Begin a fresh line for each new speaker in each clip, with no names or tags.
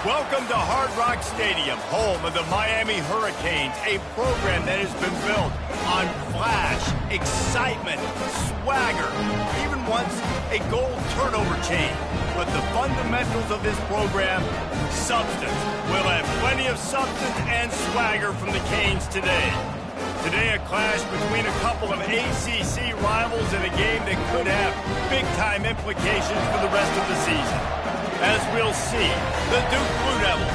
Welcome to Hard Rock Stadium, home of the Miami Hurricanes, a program that has been built on flash, excitement, swagger, even once a goal turnover chain. But the fundamentals of this program, substance. We'll have plenty of substance and swagger from the Canes today. Today, a clash between a couple of ACC rivals in a game that could have big-time implications for the rest of the season. As we'll see, the Duke Blue Devils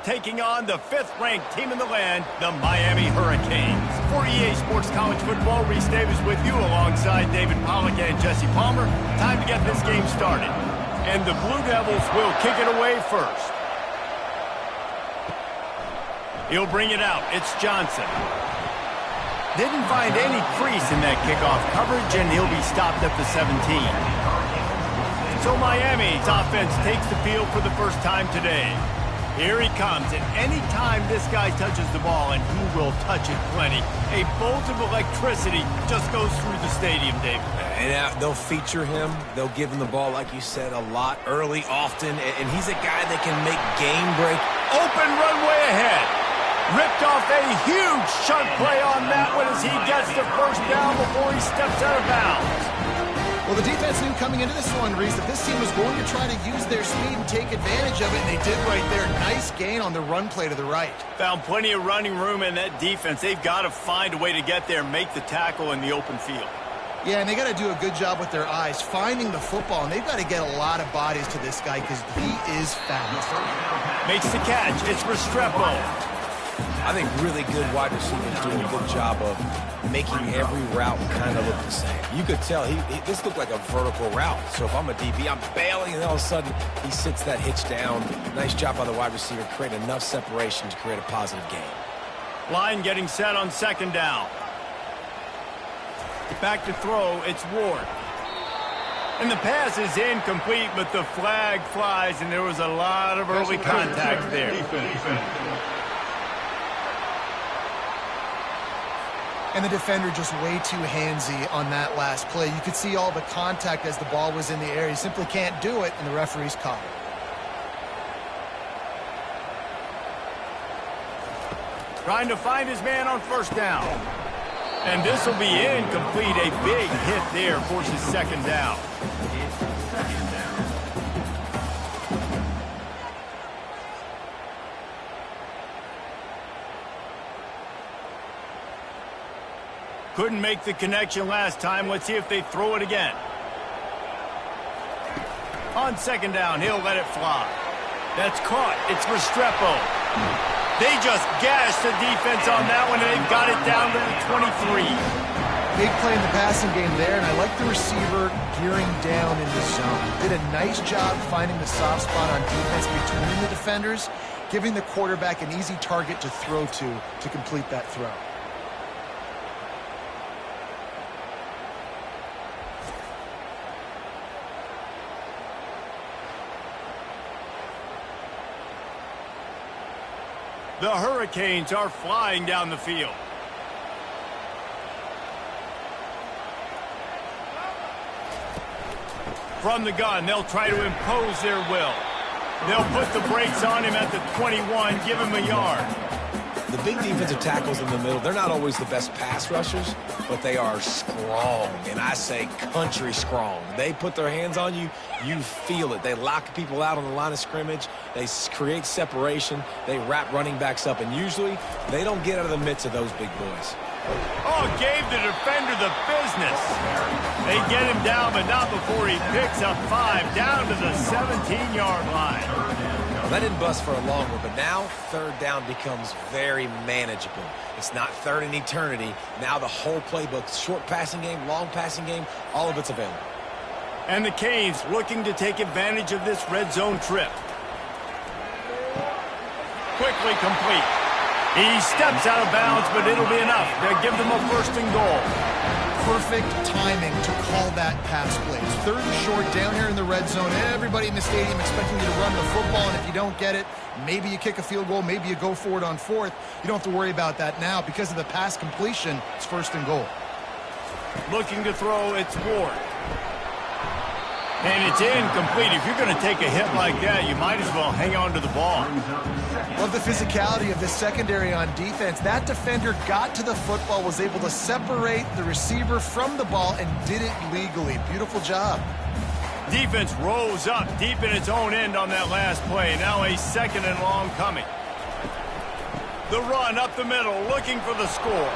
taking on the 5th-ranked team in the land, the Miami Hurricanes. For EA Sports College Football, Reese Davis with you alongside David Pollack and Jesse Palmer. Time to get this game started. And the Blue Devils will kick it away first. He'll bring it out. It's Johnson. Didn't find any crease in that kickoff coverage, and he'll be stopped at the 17. So Miami's offense takes the field for the first time today. Here he comes, and any time this guy touches the ball, and he will touch it plenty, a bolt of electricity just goes through the stadium, David.
And they'll feature him. They'll give him the ball, like you said, a lot, early, often, and he's a guy that can make game break.
Open runway ahead. Ripped off a huge shunt play on that one as he gets the first down before he steps out of bounds.
Well, the defense knew coming into this one, Reese, that this team was going to try to use their speed and take advantage of it, and they did right there. Nice gain on the run play to the right.
Found plenty of running room in that defense. They've got to find a way to get there and make the tackle in the open field.
Yeah, and they got to do a good job with their eyes, finding the football, and they've got to get a lot of bodies to this guy because he is fast.
Makes the catch. It's Restrepo.
I think really good wide receivers doing a good job of making every route kind of look the same. You could tell this looked like a vertical route. So if I'm a DB, I'm bailing, and all of a sudden he sits that hitch down. Nice job by the wide receiver, create enough separation to create a positive gain.
Line getting set on 2nd down. Back to throw, it's Ward. And the pass is incomplete, but the flag flies, and there was a lot of early contact there.
And the defender just way too handsy on that last play. You could see all the contact as the ball was in the air. He simply can't do it, and the referee's caught it.
Trying to find his man on 1st down. And this will be incomplete. A big hit there forces 2nd down. Couldn't make the connection last time. Let's see if they throw it again. On 2nd down, he'll let it fly. That's caught. It's Restrepo. They just gashed the defense on that one, and they've got it down to the 23.
Big play in the passing game there, and I like the receiver gearing down in the zone. Did a nice job finding the soft spot on defense between the defenders, giving the quarterback an easy target to throw to complete that throw.
The Hurricanes are flying down the field. From the gun, they'll try to impose their will. They'll put the brakes on him at the 21, give him a yard.
The big defensive tackles in the middle, they're not always the best pass rushers, but they are strong, and I say country strong. They put their hands on you, you feel it. They lock people out on the line of scrimmage. They create separation. They wrap running backs up, and usually they don't get out of the midst of those big boys.
Oh, gave the defender the business. They get him down, but not before he picks up 5 down to the 17-yard line.
That didn't bust for a long one, but now 3rd down becomes very manageable. It's not 3rd in eternity. Now the whole playbook, short passing game, long passing game, all of it's available.
And the Canes looking to take advantage of this red zone trip. Quickly complete. He steps out of bounds, but it'll be enough to give them a 1st and goal.
Perfect timing to call that pass play. 3rd and short down here in the red zone. Everybody in the stadium expecting you to run the football, and if you don't get it, maybe you kick a field goal, maybe you go for it on 4th. You don't have to worry about that now. Because of the pass completion, it's 1st and goal.
Looking to throw, it's Ward. And it's incomplete. If you're going to take a hit like that, you might as well hang on to the ball.
Love the physicality of this secondary on defense. That defender got to the football, was able to separate the receiver from the ball, and did it legally. Beautiful job.
Defense rose up deep in its own end on that last play. Now a 2nd and long coming. The run up the middle, looking for the score.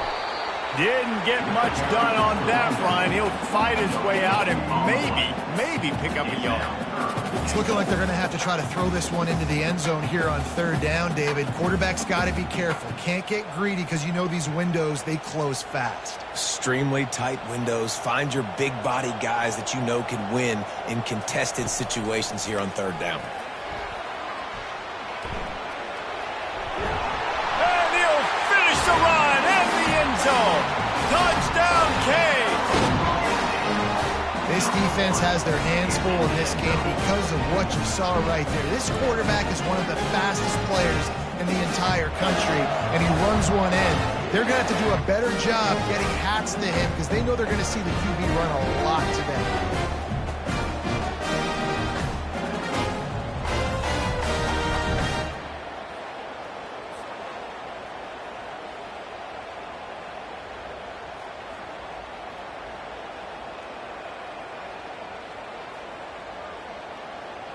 Didn't get much done on that run. He'll fight his way out and maybe pick up a yard.
It's looking like they're going to have to try to throw this one into the end zone here on 3rd down, David. Quarterback's got to be careful. Can't get greedy because you know these windows, they close fast.
Extremely tight windows. Find your big body guys that you know can win in contested situations here on 3rd down.
And he'll finish the run in the end zone. Touchdown, K.
This defense has their hands full in this game because of what you saw right there. This quarterback is one of the fastest players in the entire country, and he runs one in. They're going to have to do a better job getting hats to him because they know they're going to see the QB run a lot today.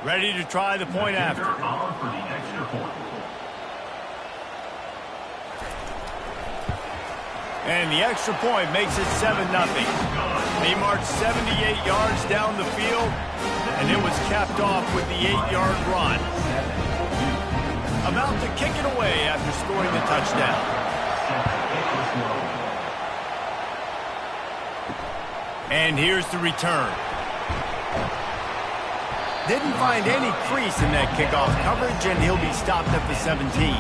Ready to try the point after. And the extra point makes it 7-0. He marched 78 yards down the field, and it was capped off with the 8-yard run. About to kick it away after scoring the touchdown. And here's the return. Didn't find any crease in that kickoff coverage, and he'll be stopped at the 17.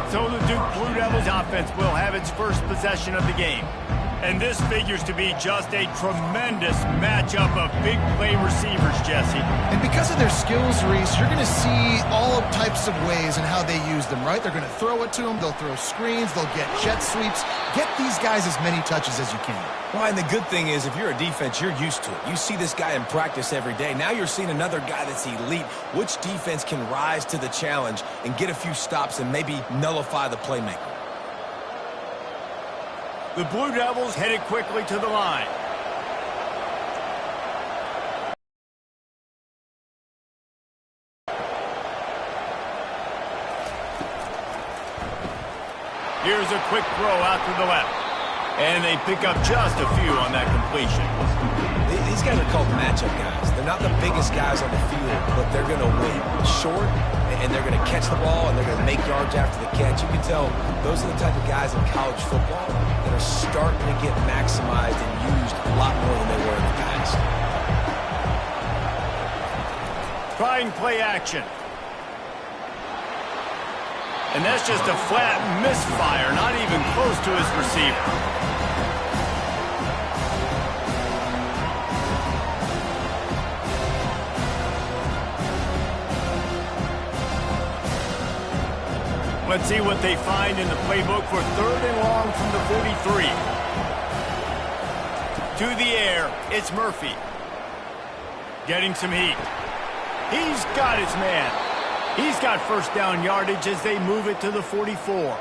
So the Duke Blue Devils offense will have its first possession of the game. And this figures to be just a tremendous matchup of big play receivers, Jesse.
And because of their skills, Reese, you're going to see all types of ways in how they use them, right? They're going to throw it to them. They'll throw screens. They'll get jet sweeps. Get these guys as many touches as you can.
Well, and the good thing is, if you're a defense, you're used to it. You see this guy in practice every day. Now you're seeing another guy that's elite. Which defense can rise to the challenge and get a few stops and maybe nullify the playmaker?
The Blue Devils headed quickly to the line. Here's a quick throw out to the left. And they pick up just a few on that completion.
These guys are called matchup guys. They're not the biggest guys on the field, but they're going to win short, and they're going to catch the ball, and they're going to make yards after the catch. You can tell those are the type of guys in college football that are starting to get maximized and used a lot more than they were in the past.
Trying play action. And that's just a flat misfire, not even close to his receiver. Let's see what they find in the playbook for 3rd and long from the 43. To the air, it's Murphy. Getting some heat. He's got his man. He's got first down yardage as they move it to the 44.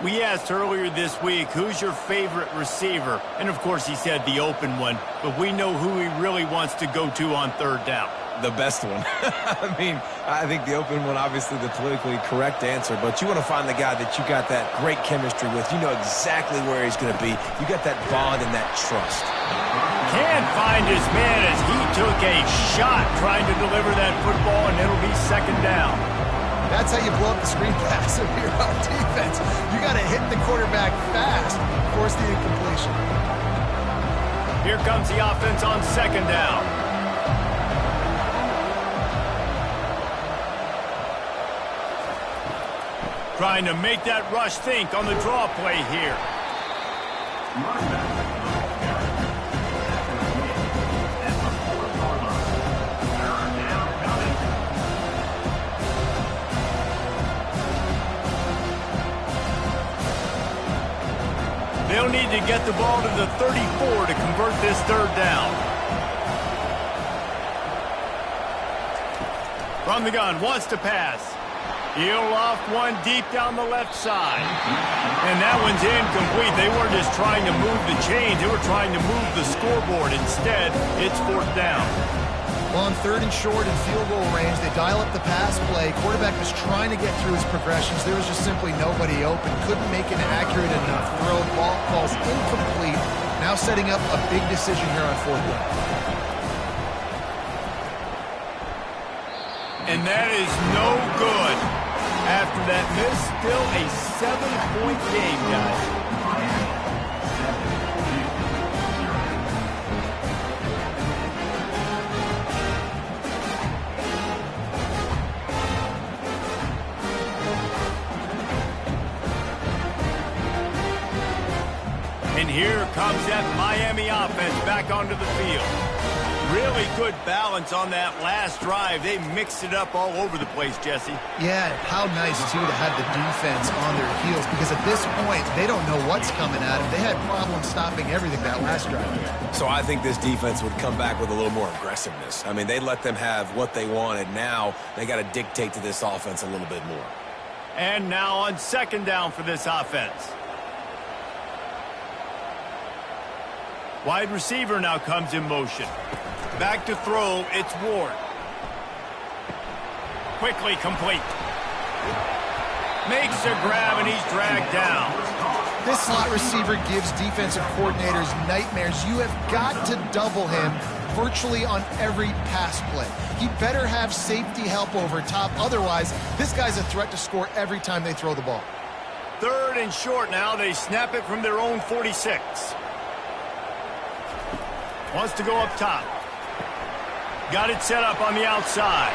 We asked earlier this week, who's your favorite receiver? And of course he said the open one, but we know who he really wants to go to on 3rd down.
The best one. I mean, I think the open one, obviously the politically correct answer, but you want to find the guy that you got that great chemistry with. You know exactly where he's going to be. You got that bond and that trust.
Can't find his man as he took a shot trying to deliver that football, and it'll be 2nd down.
That's how you blow up the screen pass if you're on defense. You got to hit the quarterback fast, force the incompletion.
Here comes the offense on 2nd down. Trying to make that rush think on the draw play here. They'll need to get the ball to the 34 to convert this 3rd down. From the gun, wants to pass. He'll loft one deep down the left side. And that one's incomplete. They weren't just trying to move the chains. They were trying to move the scoreboard. Instead, it's 4th down.
Well, on 3rd and short in field goal range, they dial up the pass play. Quarterback was trying to get through his progressions. There was just simply nobody open. Couldn't make an accurate enough throw. Ball falls incomplete. Now setting up a big decision here on 4th down.
And that is no good. After that miss, still a 7-point game, guys. And here comes that Miami offense back onto the field. Really good balance on that last drive. They mixed it up all over the place, Jesse.
Yeah, how nice, too, to have the defense on their heels, because at this point, they don't know what's coming at them. They had problems stopping everything that last drive.
So I think this defense would come back with a little more aggressiveness. I mean, they let them have what they wanted. Now they got to dictate to this offense a little bit more.
And now on 2nd down for this offense. Wide receiver now comes in motion. Back to throw, it's Ward. Quickly complete. Makes a grab, and he's dragged down.
This slot receiver gives defensive coordinators nightmares. You have got to double him virtually on every pass play. He better have safety help over top. Otherwise, this guy's a threat to score every time they throw the ball.
3rd and short now. They snap it from their own 46. Wants to go up top. Got it set up on the outside.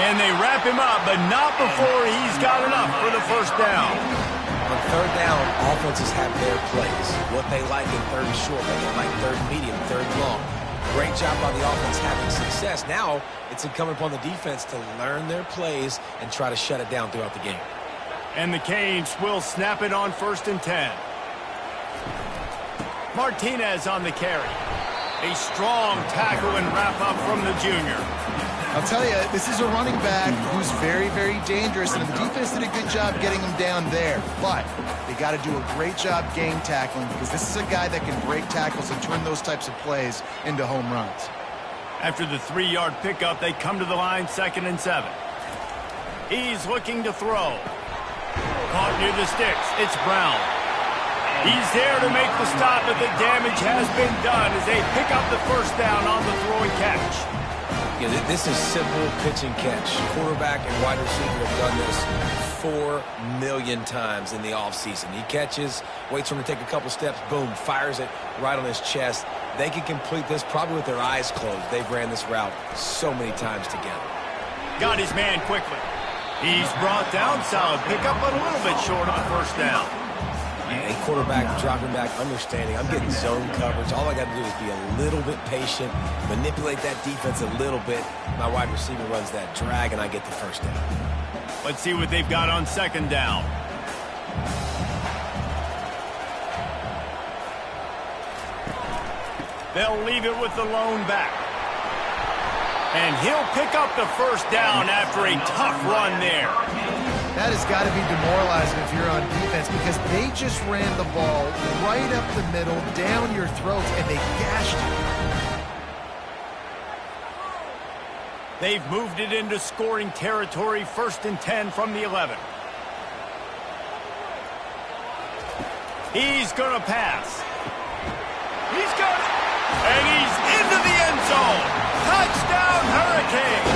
And they wrap him up, but not before he's got enough for the 1st down.
On 3rd down, offenses have their plays. What they like in 3rd and short, what they like 3rd and medium, 3rd and long. Great job by the offense having success. Now it's incumbent upon the defense to learn their plays and try to shut it down throughout the game.
And the Canes will snap it on 1st and 10. Martinez on the carry. A strong tackle and wrap-up from the junior.
I'll tell you, this is a running back who's very, very dangerous, and the defense did a good job getting him down there. But they got to do a great job game tackling, because this is a guy that can break tackles and turn those types of plays into home runs. After the
3-yard pickup, they come to the line, 2nd and 7. He's looking to throw. Caught near the sticks. It's Brown. He's there to make the stop, but the damage has been done as they pick up the 1st down on the throw and catch.
Yeah, this is simple pitch and catch. Quarterback and wide receiver have done this 4 million times in the offseason. He catches, waits for him to take a couple steps, boom, fires it right on his chest. They can complete this probably with their eyes closed. They've ran this route so many times together.
Got his man quickly. He's brought down, solid pickup, but a little bit short of the 1st down.
A quarterback dropping back, understanding I'm getting zone coverage. All I got to do is be a little bit patient, manipulate that defense a little bit. My wide receiver runs that drag, and I get the 1st down.
Let's see what they've got on 2nd down. They'll leave it with the lone back. And he'll pick up the 1st down after a tough run there.
That has got to be demoralizing if you're on defense, because they just ran the ball right up the middle, down your throats, and they gashed you.
They've moved it into scoring territory, 1st and 10 from the 11. He's going to pass. He's got it. And he's into the end zone. Touchdown, Hurricane.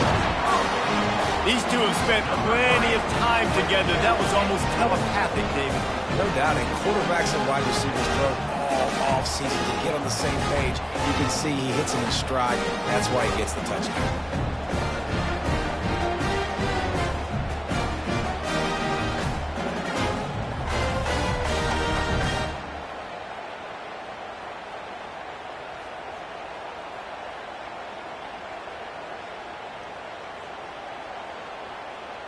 These two have spent plenty of time together. That was almost telepathic, David.
No doubt. And quarterbacks and wide receivers throw all offseason to get on the same page. You can see he hits him in stride. That's why he gets the touchdown.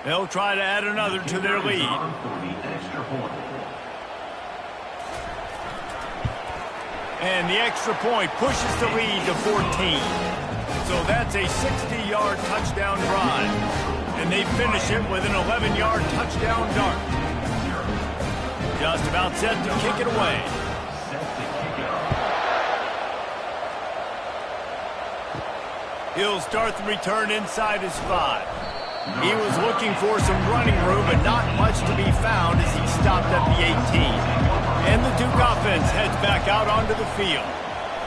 They'll try to add another to their lead. And the extra point pushes the lead to 14. So that's a 60-yard touchdown drive. And they finish it with an 11-yard touchdown dart. Just about set to kick it away. He'll start the return inside his 5. He was looking for some running room, but not much to be found as he stopped at the 18. And the Duke offense heads back out onto the field.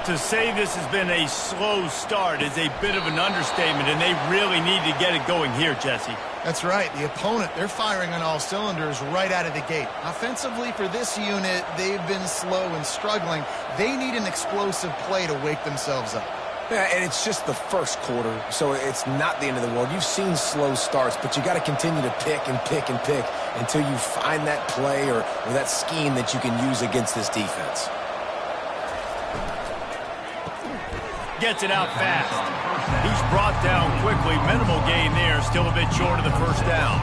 To say this has been a slow start is a bit of an understatement, and they really need to get it going here, Jesse.
That's right. The opponent, they're firing on all cylinders right out of the gate. Offensively, for this unit, they've been slow and struggling. They need an explosive play to wake themselves up.
Yeah, and it's just the first quarter, so it's not the end of the world. You've seen slow starts, but you got to continue to pick and pick and pick until you find that play or that scheme that you can use against this defense.
Gets it out fast. He's brought down quickly. Minimal gain there, still a bit short of the first down.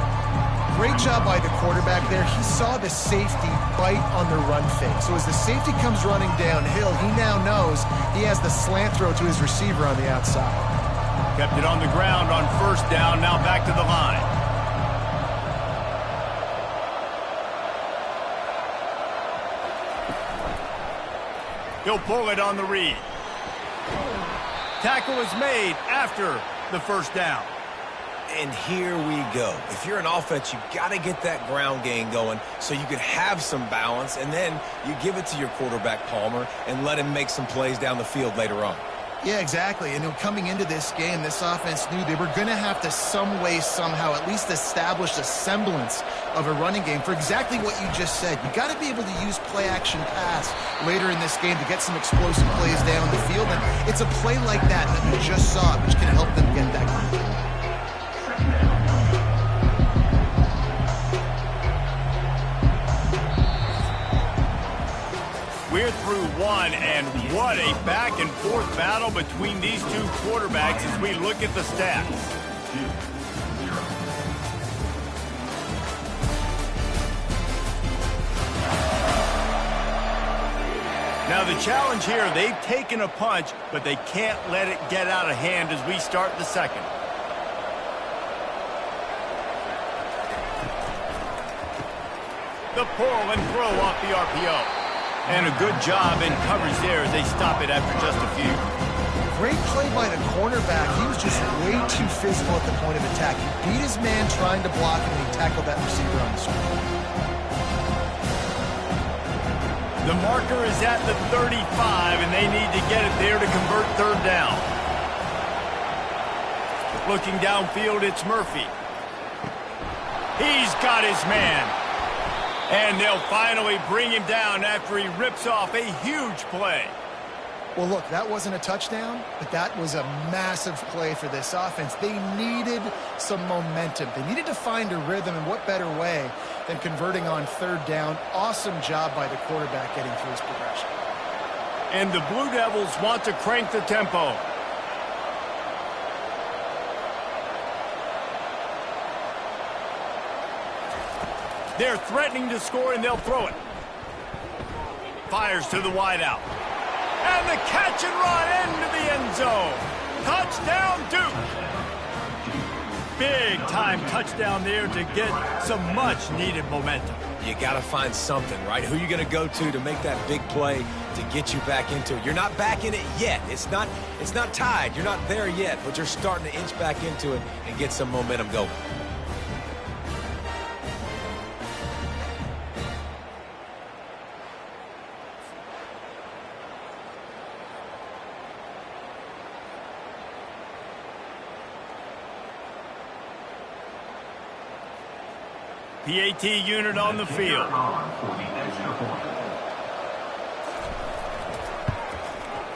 Great job by the quarterback there. He saw the safety bite on the run fake. So as the safety comes running downhill, he now knows he has the slant throw to his receiver on the outside.
Kept it on the ground on first down, now back to the line. He'll pull it on the read. Tackle is made after the first down.
And here we go. If you're an offense, you got to get that ground game going so you can have some balance, and then you give it to your quarterback, Palmer, and let him make some plays down the field later on.
Yeah, exactly. And coming into this game, this offense knew they were going to have to some way, somehow, at least establish a semblance of a running game for exactly what you just said. You got to be able to use play-action pass later in this game to get some explosive plays down the field. And it's a play like that we just saw, which can help them get that going.
We're through one, and what a back-and-forth battle between these two quarterbacks as we look at the stats. Now the challenge here, they've taken a punch, but they can't let it get out of hand as we start the second. The pull and throw off the RPO. And a good job in coverage there as they stop it after just a few.
Great play by the cornerback. He was just way too physical at the point of attack. He beat his man trying to block him, and he tackled that receiver on the screen.
The marker is at the 35, and they need to get it there to convert third down. Looking downfield, it's Murphy. He's got his man. And they'll finally bring him down after he rips off a huge play.
Well, look, that wasn't a touchdown, but that was a massive play for this offense. They needed some momentum. They needed to find a rhythm, and what better way than converting on third down. Awesome job by the quarterback getting through his progression.
And the Blue Devils want to crank the tempo. They're threatening to score, and they'll throw it. Fires to the wideout. And the catch and run into the end zone. Touchdown, Duke. Big-time touchdown there to get some much-needed momentum.
You got to find something, right? Who are you going to go to make that big play to get you back into it? You're not back in it yet. It's not tied. You're not there yet, but you're starting to inch back into it and get some momentum going.
PAT unit on the field.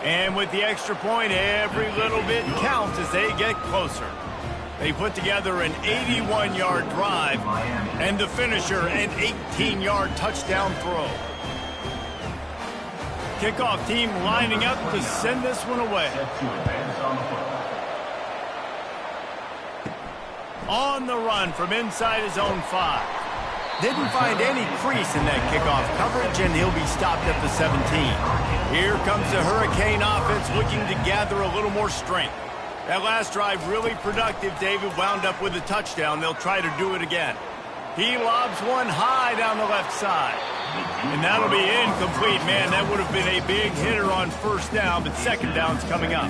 And with the extra point, every little bit counts as they get closer. They put together an 81-yard drive, and the finisher, an 18-yard touchdown throw. Kickoff team lining up to send this one away. On the run from inside his own 5. Didn't find any crease in that kickoff coverage, and he'll be stopped at the 17. Here comes the Hurricane offense looking to gather a little more strength. That last drive really productive. David wound up with a touchdown. They'll try to do it again. He lobs one high down the left side. And that'll be incomplete. Man, that would have been a big hitter on first down, but second down's coming up.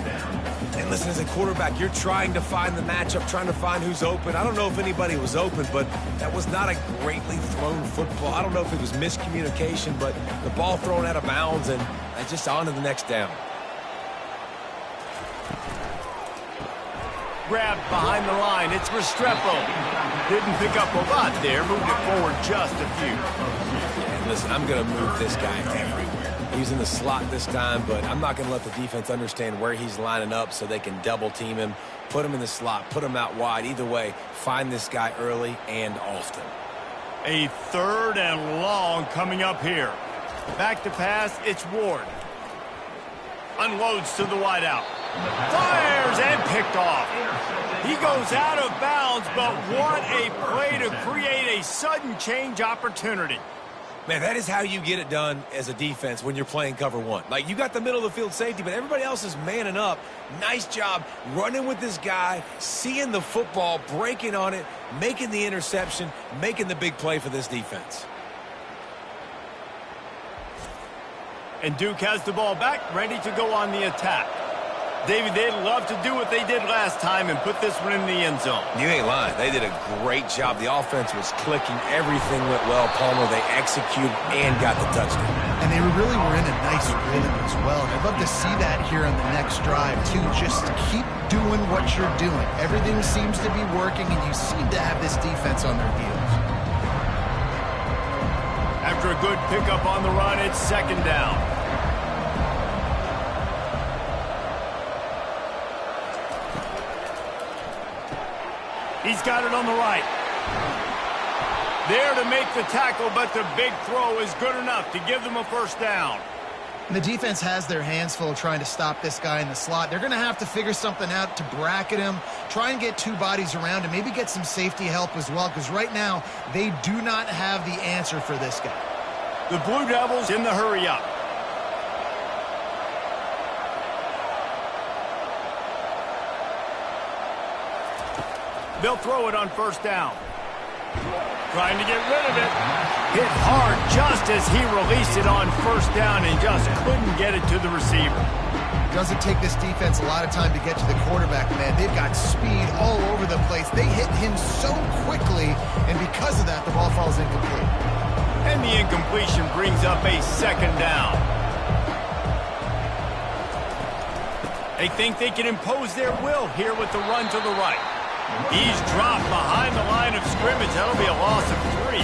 And listen, as a quarterback, you're trying to find the matchup, trying to find who's open. I don't know if anybody was open, but that was not a greatly thrown football. I don't know if it was miscommunication, but the ball thrown out of bounds and just on to the next down.
Grabbed behind the line. It's Restrepo. Didn't pick up a lot there. Moved it forward just a few.
Yeah, and listen, I'm going to move this guy everywhere. He's in the slot this time, but I'm not going to let the defense understand where he's lining up so they can double team him, put him in the slot, put him out wide. Either way, find this guy early and often.
A 3rd and long coming up here. Back to pass, it's Ward. Unloads to the wideout. Fires and picked off. He goes out of bounds, but what a play to create a sudden change opportunity.
Man, that is how you get it done as a defense when you're playing cover one. Like, you got the middle of the field safety, but everybody else is manning up. Nice job running with this guy, seeing the football, breaking on it, making the interception, making the big play for this defense.
And Duke has the ball back, ready to go on the attack. David, they'd love to do what they did last time and put this one in the end zone.
You ain't lying. They did a great job. The offense was clicking. Everything went well. Palmer, they executed and got the touchdown.
And they really were in a nice rhythm as well. I'd love to see that here on the next drive, too. Just keep doing what you're doing. Everything seems to be working, and you seem to have this defense on their heels.
After a good pickup on the run, it's second down. He's got it on the right. There to make the tackle, but the big throw is good enough to give them a first down.
And the defense has their hands full trying to stop this guy in the slot. They're going to have to figure something out to bracket him, try and get 2 bodies around him, maybe get some safety help as well, because right now they do not have the answer for this guy.
The Blue Devils in the hurry up. They'll throw it on first down. Trying to get rid of it. Hit hard just as he released it on first down and just couldn't get it to the receiver.
Doesn't take this defense a lot of time to get to the quarterback, man. They've got speed all over the place. They hit him so quickly, and because of that, the ball falls incomplete.
And the incompletion brings up a second down. They think they can impose their will here with the run to the right. He's dropped behind the line of scrimmage. That'll be a loss of 3.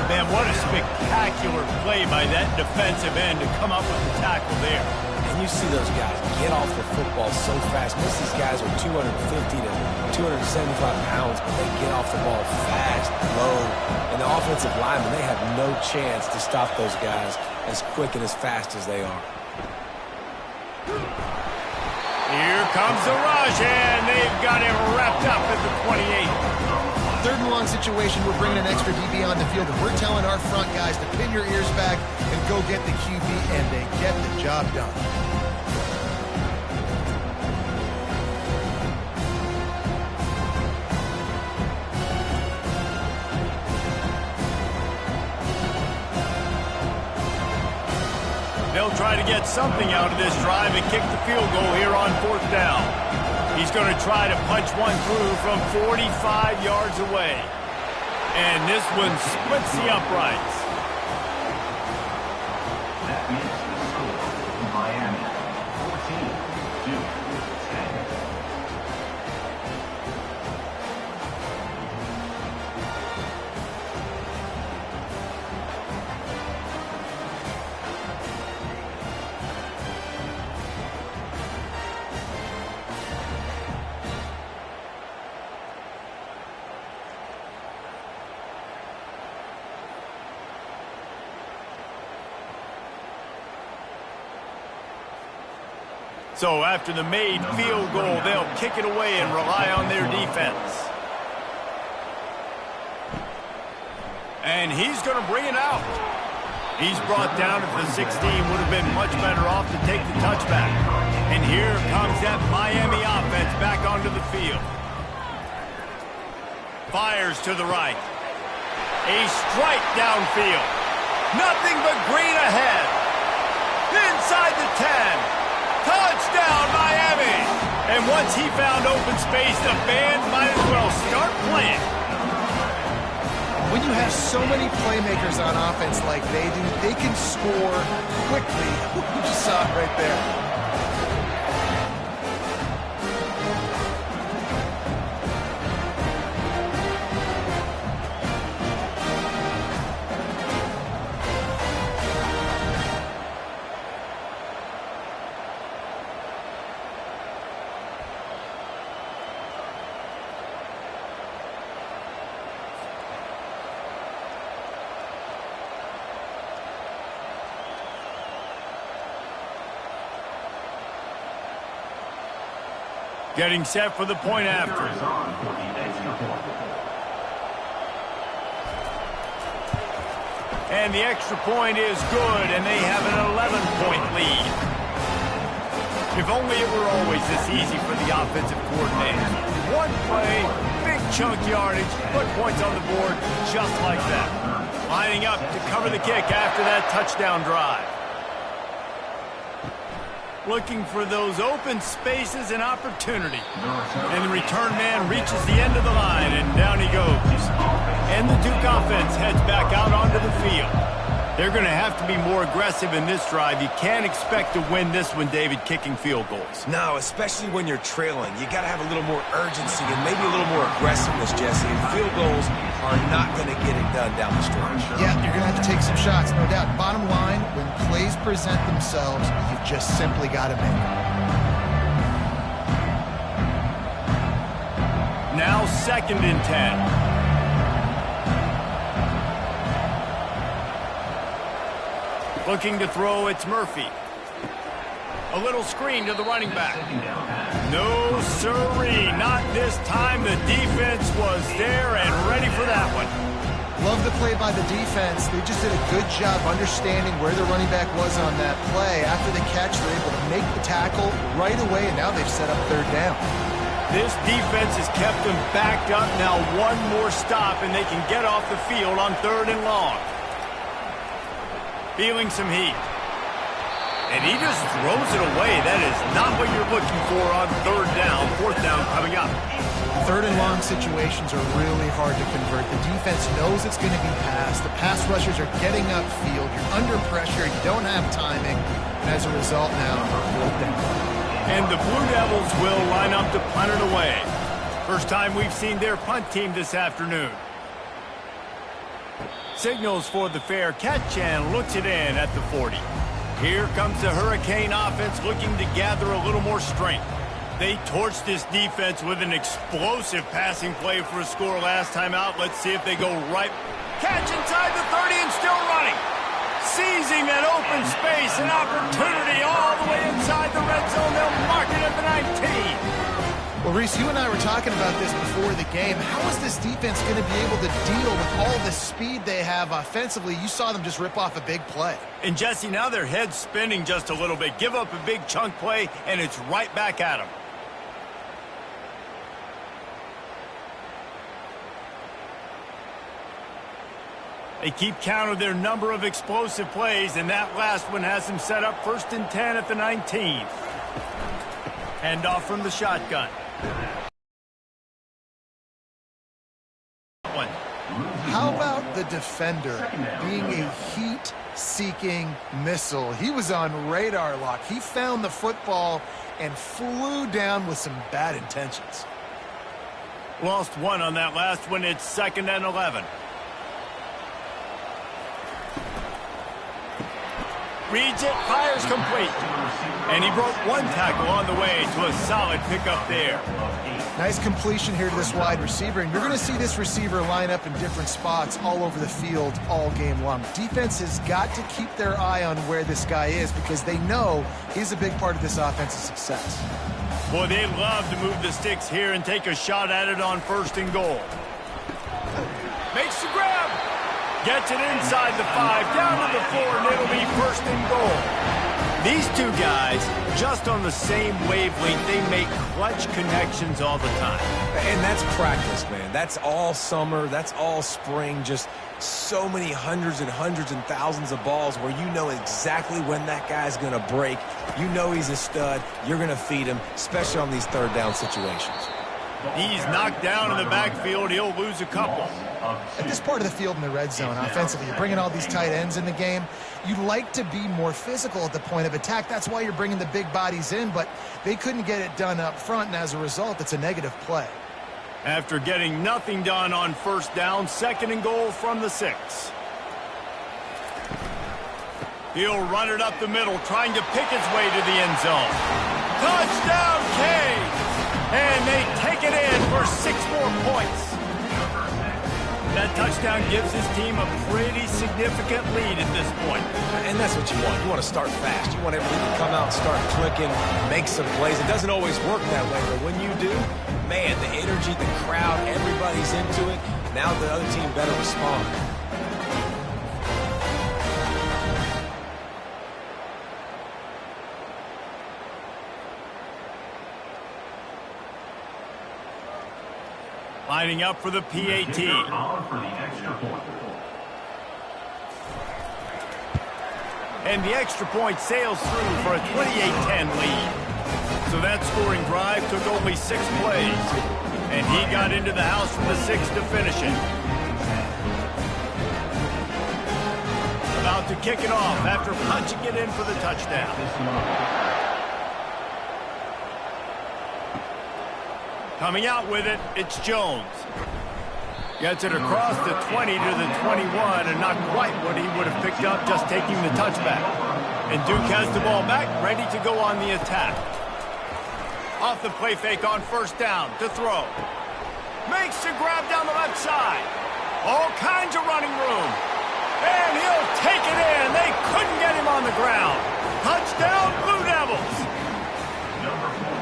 Man, what a spectacular play by that defensive end to come up with the tackle there.
And you see those guys get off the football so fast. Most of these guys are 250 to 275 pounds, but they get off the ball fast, low. And the offensive linemen, they have no chance to stop those guys as quick and as fast as they are.
Here comes the rush, and they've got him wrapped up at the 28.
3rd and long situation, we're bringing an extra DB on the field, and we're telling our front guys to pin your ears back and go get the QB, and they get the job done.
They'll try to get something out of this drive and kick the field goal here on 4th down. He's going to try to punch one through from 45 yards away. And this one splits the uprights.
That makes the score Miami 14-10.
So after the made field goal, they'll kick it away and rely on their defense. And he's going to bring it out. He's brought down at the 16. Would have been much better off to take the touchback. And here comes that Miami offense heads back onto the field. Fires to the right. A strike downfield. Nothing but green ahead. Inside the 10. Touchdown, Miami. And once he found open space, the band might as well start playing.
When you have so many playmakers on offense like they do, they can score quickly. You just saw it right there.
Getting set for the point after. And the extra point is good, and they have an 11-point lead. If only it were always this easy for the offensive coordinators. One play, big chunk yardage, put points on the board just like that. Lining up to cover the kick after that touchdown drive. Looking for those open spaces and opportunity. And the return man reaches the end of the line, and down he goes. And the Duke offense heads back out onto the field. They're going to have to be more aggressive in this drive. You can't expect to win this one, David, kicking field goals.
No, especially when you're trailing. You got to have a little more urgency and maybe a little more aggressiveness, Jesse. And field goals are not going to get it done down the stretch.
Yeah, you're going to have to take some shots, no doubt. Bottom line, when plays present themselves, you just simply got to make them.
Now 2nd and 10. Looking to throw, it's Murphy. A little screen to the running back. No sirree, not this time. The defense was there and ready for that one.
Love the play by the defense. They just did a good job understanding where the running back was on that play. After the catch, they're able to make the tackle right away, and now they've set up 3rd down.
This defense has kept them backed up. Now one more stop, and they can get off the field on 3rd and long. Feeling some heat. And he just throws it away. That is not what you're looking for on 3rd down. 4th down coming up.
3rd and long situations are really hard to convert. The defense knows it's going to be passed. The pass rushers are getting upfield. You're under pressure. You don't have timing. And as a result now, 4th down.
And the Blue Devils will line up to punt it away. First time we've seen their punt team this afternoon. Signals for the fair catch and looks it in at the 40. Here comes the Hurricane offense looking to gather a little more strength. They torched this defense with an explosive passing play for a score last time out. Let's see if they go right. Catch inside the 30 and still running. Seizing that open space and opportunity all the way inside the red zone. They'll mark it at the 19.
Well, Reese, you and I were talking about this before the game. How is this defense going to be able to deal with all the speed they have offensively? You saw them just rip off a big play.
And, Jesse, now their head's spinning just a little bit. Give up a big chunk play, and it's right back at them. They keep count of their number of explosive plays, and that last one has them set up 1st and 10 at the 19. Hand off from the shotgun.
How about the defender being a heat-seeking missile? He was on radar lock. He found the football and flew down with some bad intentions.
Lost one on that last one. It's 2nd and 11. Reads it, fires complete. And he broke one tackle on the way to a solid pickup there.
Nice completion here to this wide receiver, and you're going to see this receiver line up in different spots all over the field all game long. Defense has got to keep their eye on where this guy is because they know he's a big part of this offense's success.
Boy, they love to move the sticks here and take a shot at it on 1st and goal. Makes the grab. Gets it inside the 5, down to the 4, and it'll be 1st and goal. These two guys, just on the same wavelength, they make clutch connections all the time.
And that's practice, man. That's all summer. That's all spring. Just so many hundreds and thousands of balls where you know exactly when that guy's going to break. You know he's a stud. You're going to feed him, especially on these third down situations.
He's knocked down in the backfield. He'll lose a couple.
At this part of the field in the red zone, offensively, you're bringing all these tight ends in the game. You'd like to be more physical at the point of attack. That's why you're bringing the big bodies in, but they couldn't get it done up front, and as a result, it's a negative play.
After getting nothing done on first down, 2nd and goal from the 6. He'll run it up the middle, trying to pick his way to the end zone. Touchdown, Canes! And they take it in for 6 more points. That touchdown gives his team a pretty significant lead at this point.
And that's what you want. You want to start fast. You want everything to come out, start clicking, make some plays. It doesn't always work that way, but when you do, man, the energy, the crowd, everybody's into it. Now the other team better respond.
Lining up for the PAT. And the extra point sails through for a 28-10 lead. So that scoring drive took only 6 plays. And he got into the house from the 6 to finish it. About to kick it off after punching it in for the touchdown. Coming out with it, it's Jones. Gets it across the 20 to the 21, and not quite what he would have picked up just taking the touchback. And Duke has the ball back, ready to go on the attack. Off the play fake on first down to throw. Makes the grab down the left side. All kinds of running room. And he'll take it in. They couldn't get him on the ground. Touchdown, Blue Devils.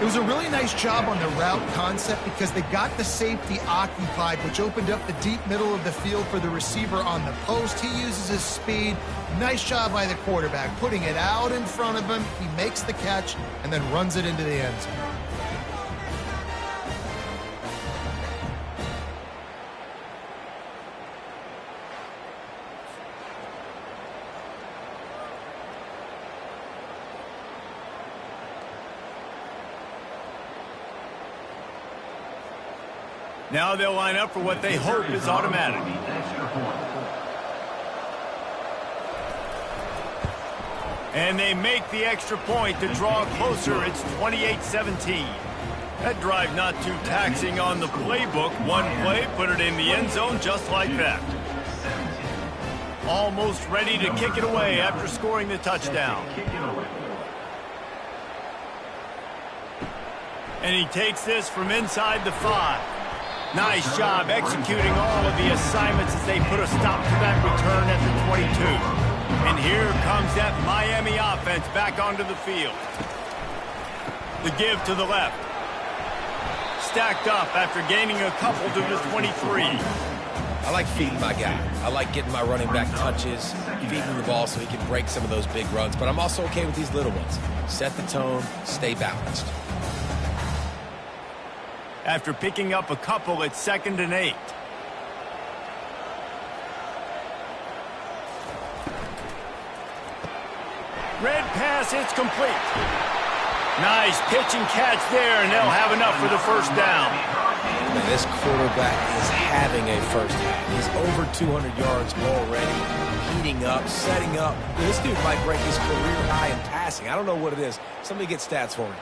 It was a really nice job on the route concept because they got the safety occupied, which opened up the deep middle of the field for the receiver on the post. He uses his speed. Nice job by the quarterback, putting it out in front of him. He makes the catch and then runs it into the end zone.
Now they'll line up for what they hope is automatic. And they make the extra point to draw closer. It's 28-17. That drive not too taxing on the playbook. One play, put it in the end zone just like that. Almost ready to kick it away after scoring the touchdown. And he takes this from inside the 5. Nice job executing all of the assignments as they put a stop to that return at the 22. And here comes that Miami offense back onto the field. The give to the left. Stacked up after gaining a couple to the 23.
I like feeding my guy. I like getting my running back touches, feeding the ball so he can break some of those big runs. But I'm also okay with these little ones. Set the tone, stay balanced.
After picking up a couple, it's 2nd and 8. Red pass, it's complete. Nice pitch and catch there, and they'll have enough for the first down.
Man, this quarterback is having a first half. He's over 200 yards already, heating up, setting up. This dude might break his career high in passing. I don't know what it is. Somebody get stats for him.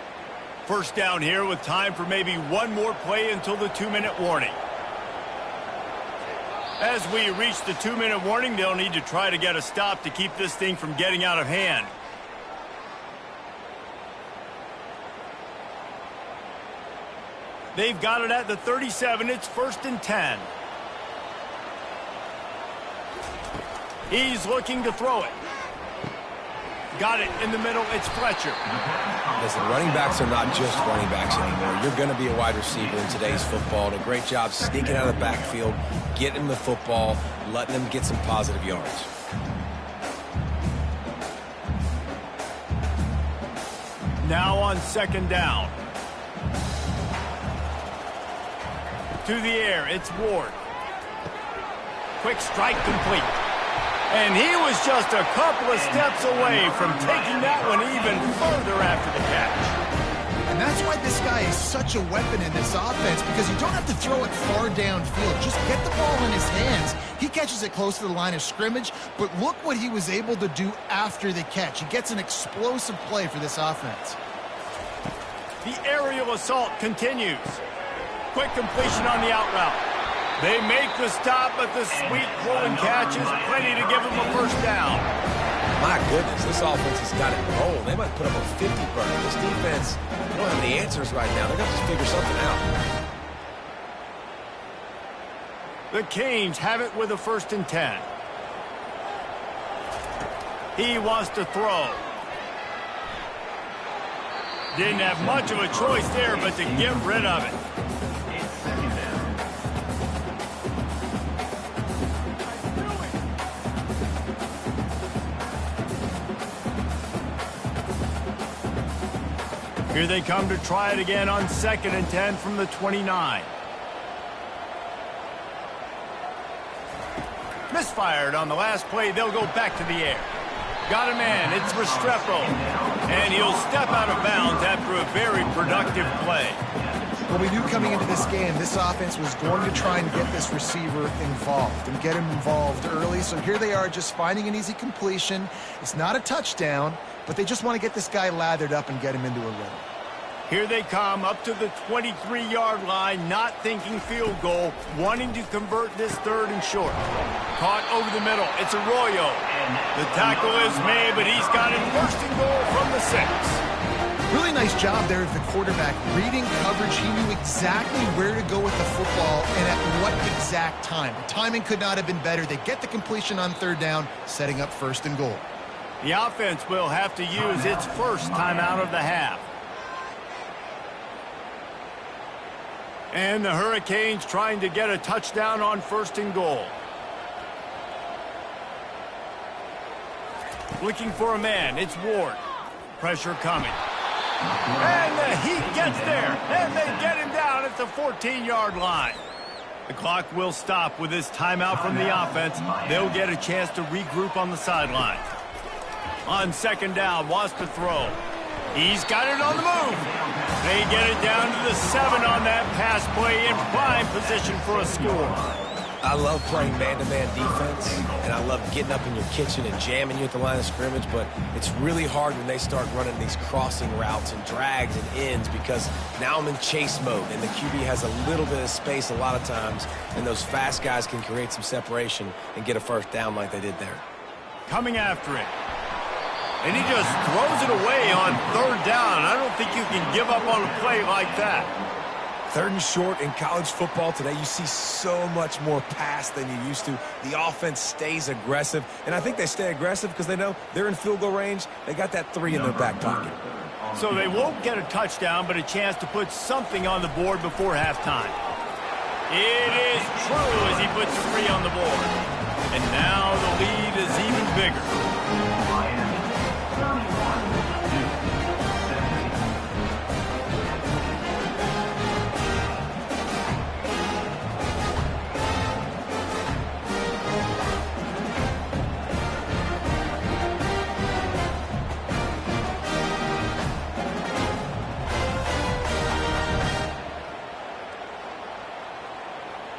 First down here with time for maybe one more play until the 2-minute warning. As we reach the 2-minute warning, they'll need to try to get a stop to keep this thing from getting out of hand. They've got it at the 37. It's 1st and 10. He's looking to throw it. Got it in the middle. It's Fletcher.
Listen, running backs are not just running backs anymore. You're going to be a wide receiver in today's football. And a great job sneaking out of the backfield, getting the football, letting them get some positive yards.
Now on second down. To the air, it's Ward. Quick strike complete. And he was just a couple of steps away from taking that one even further after the catch.
And that's why this guy is such a weapon in this offense, because you don't have to throw it far downfield. Just get the ball in his hands. He catches it close to the line of scrimmage, but look what he was able to do after the catch. He gets an explosive play for this offense.
The aerial assault continues. Quick completion on the out route. They make the stop, but the sweet pulling catch is plenty to give them a first down.
My goodness, this offense has got it rolling. They might put up a 50 burner. This defense, they don't have any answers right now. They're going to just figure something out.
The Canes have it with a 1st and 10. He wants to throw. Didn't have much of a choice there, but to get rid of it.
It's second down.
Here they come to try it again on 2nd and 10 from the 29. Misfired on the last play. They'll go back to the air. Got a man. It's Restrepo. And he'll step out of bounds after a very productive play.
Well, we knew coming into this game, this offense was going to try and get this receiver involved and get him involved early. So here they are just finding an easy completion. It's not a touchdown, but they just want to get this guy lathered up and get him into a rhythm.
Here they come up to the 23-yard line, not thinking field goal, wanting to convert this 3rd and short. Caught over the middle. It's Arroyo. The tackle is made, but he's got it 1st and goal from the 6.
Really nice job there of the quarterback. Reading coverage, he knew exactly where to go with the football and at what exact time. The timing could not have been better. They get the completion on 3rd down, setting up 1st and goal.
The offense will have to use its first timeout of the half. And the Hurricanes trying to get a touchdown on 1st and goal. Looking for a man. It's Ward. Pressure coming. And the Heat gets there. And they get him down at the 14-yard line. The clock will stop with this timeout from the offense. They'll get a chance to regroup on the sideline. On 2nd down, wants to throw. He's got it on the move. They get it down to the 7 on that pass play in prime position for a score.
I love playing man-to-man defense, and I love getting up in your kitchen and jamming you at the line of scrimmage, but it's really hard when they start running these crossing routes and drags and ends, because now I'm in chase mode, and the QB has a little bit of space a lot of times, and those fast guys can create some separation and get a first down like they did there.
Coming after it. And he just throws it away on 3rd down. I don't think you can give up on a play like that.
3rd and short in college football today, you see so much more pass than you used to. The offense stays aggressive, and I think they stay aggressive because they know they're in field goal range. They got that 3 in their back pocket.
So they won't get a touchdown, but a chance to put something on the board before halftime. It is true as he puts 3 on the board. And now the lead is even bigger.
Miami, 31-17.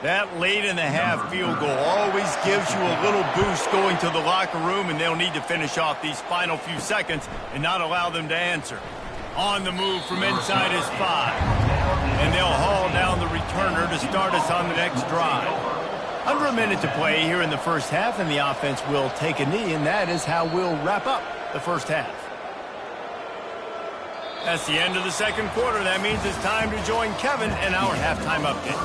That late in the half field goal always gives you a little boost going to the locker room, and they'll need to finish off these final few seconds and not allow them to answer. On the move from inside his 5. And they'll haul down the returner to start us on the next drive. Under a minute to play here in the first half, and the offense will take a knee, and that is how we'll wrap up the first half. That's the end of the second quarter. That means it's time to join Kevin and our halftime update.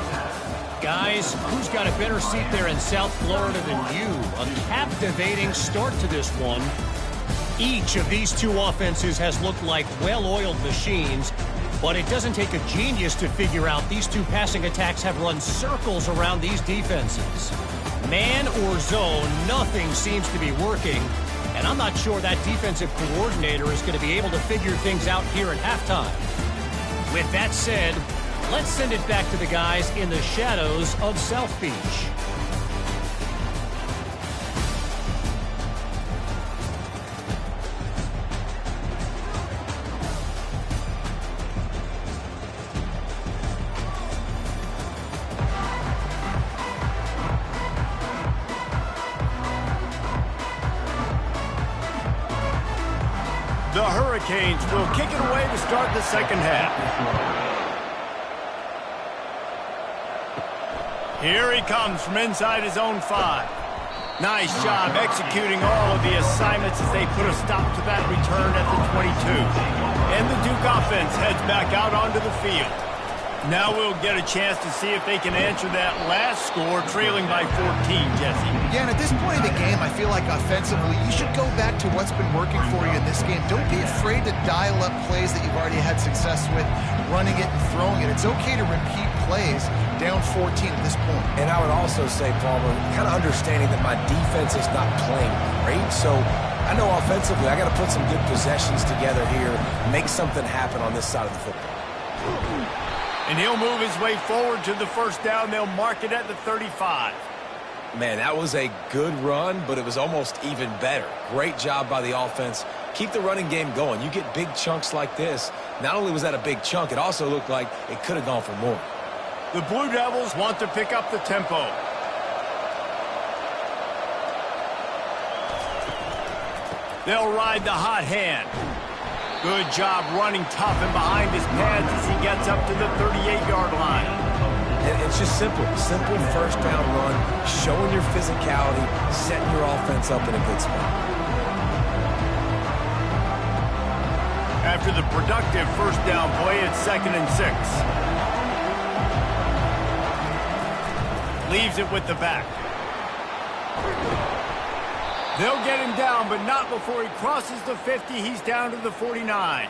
Guys, who's got a better seat there in South Florida than you? A captivating start to this one. Each of these two offenses has looked like well-oiled machines, but it doesn't take a genius to figure out these two passing attacks have run circles around these defenses. Man or zone, nothing seems to be working, And I'm not sure that defensive coordinator is going to be able to figure things out here at halftime. With that said, let's send it back to the guys in the shadows of South Beach.
The Hurricanes will kick it away to start the second half. Here he comes from inside his own 5. Nice job executing all of the assignments as they put a stop to that return at the 22. And the Duke offense heads back out onto the field. Now we'll get a chance to see if they can answer that last score, trailing by 14, Jesse.
Yeah, and at this point in the game, I feel like offensively, you should go back to what's been working for you in this game. Don't be afraid to dial up plays that you've already had success with, running it and throwing it. It's okay to repeat plays down 14 at this point.
And I would also say, Palmer, kind of understanding that my defense is not playing great, so I know offensively I got to put some good possessions together here, make something happen on this side of the football.
And he'll move his way forward to the first down. They'll mark it at the 35.
Man, that was a good run, but it was almost even better. Great job by the offense. Keep the running game going. You get big chunks like this. Not only was that a big chunk, it also looked like it could have gone for more.
The Blue Devils want to pick up the tempo. They'll ride the hot hand. Good job running tough and behind his pads as he gets up to the 38-yard line.
And it's just simple. Simple first down run, showing your physicality, setting your offense up in a good spot.
After the productive first down play, it's 2nd and 6. Leaves it with the back. They'll get him down, but not before he crosses the 50. He's down to the 49.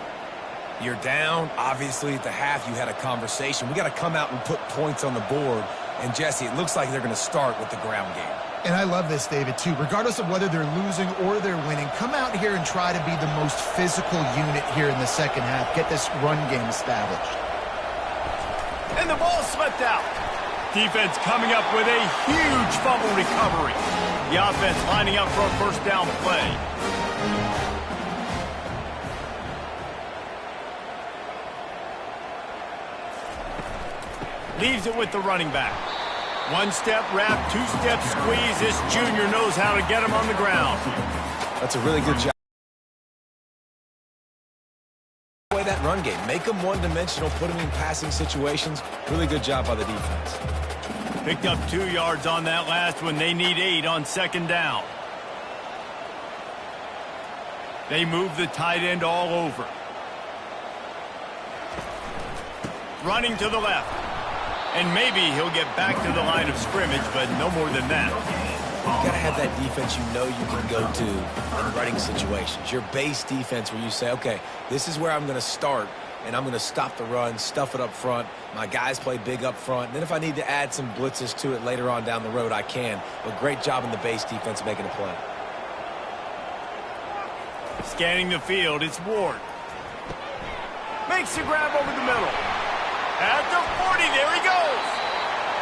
You're down. Obviously, at the half, you had a conversation. We got to come out and put points on the board. And, Jesse, it looks like they're going to start with the ground game.
And I love this, David, too. Regardless of whether they're losing or they're winning, come out here and try to be the most physical unit here in the second half. Get this run game established.
And the ball slipped out. Defense coming up with a huge fumble recovery. The offense lining up for a first down play. Leaves it with the running back. One step wrap, two step squeeze. This junior knows how to get him on the ground.
That's a really good job. That run game. Make them one-dimensional, put them in passing situations. Really good job by the defense.
Picked up 2 yards on that last one. They need 8 on second down. They move the tight end all over. Running to the left. And maybe he'll get back to the line of scrimmage, but no more than that.
You've got to have that defense you know you can go to in running situations. Your base defense where you say, okay, this is where I'm going to start, and I'm going to stop the run, stuff it up front. My guys play big up front. And then if I need to add some blitzes to it later on down the road, I can. But great job in the base defense making a play.
Scanning the field, it's Ward. Makes the grab over the middle. At the 40, there he goes.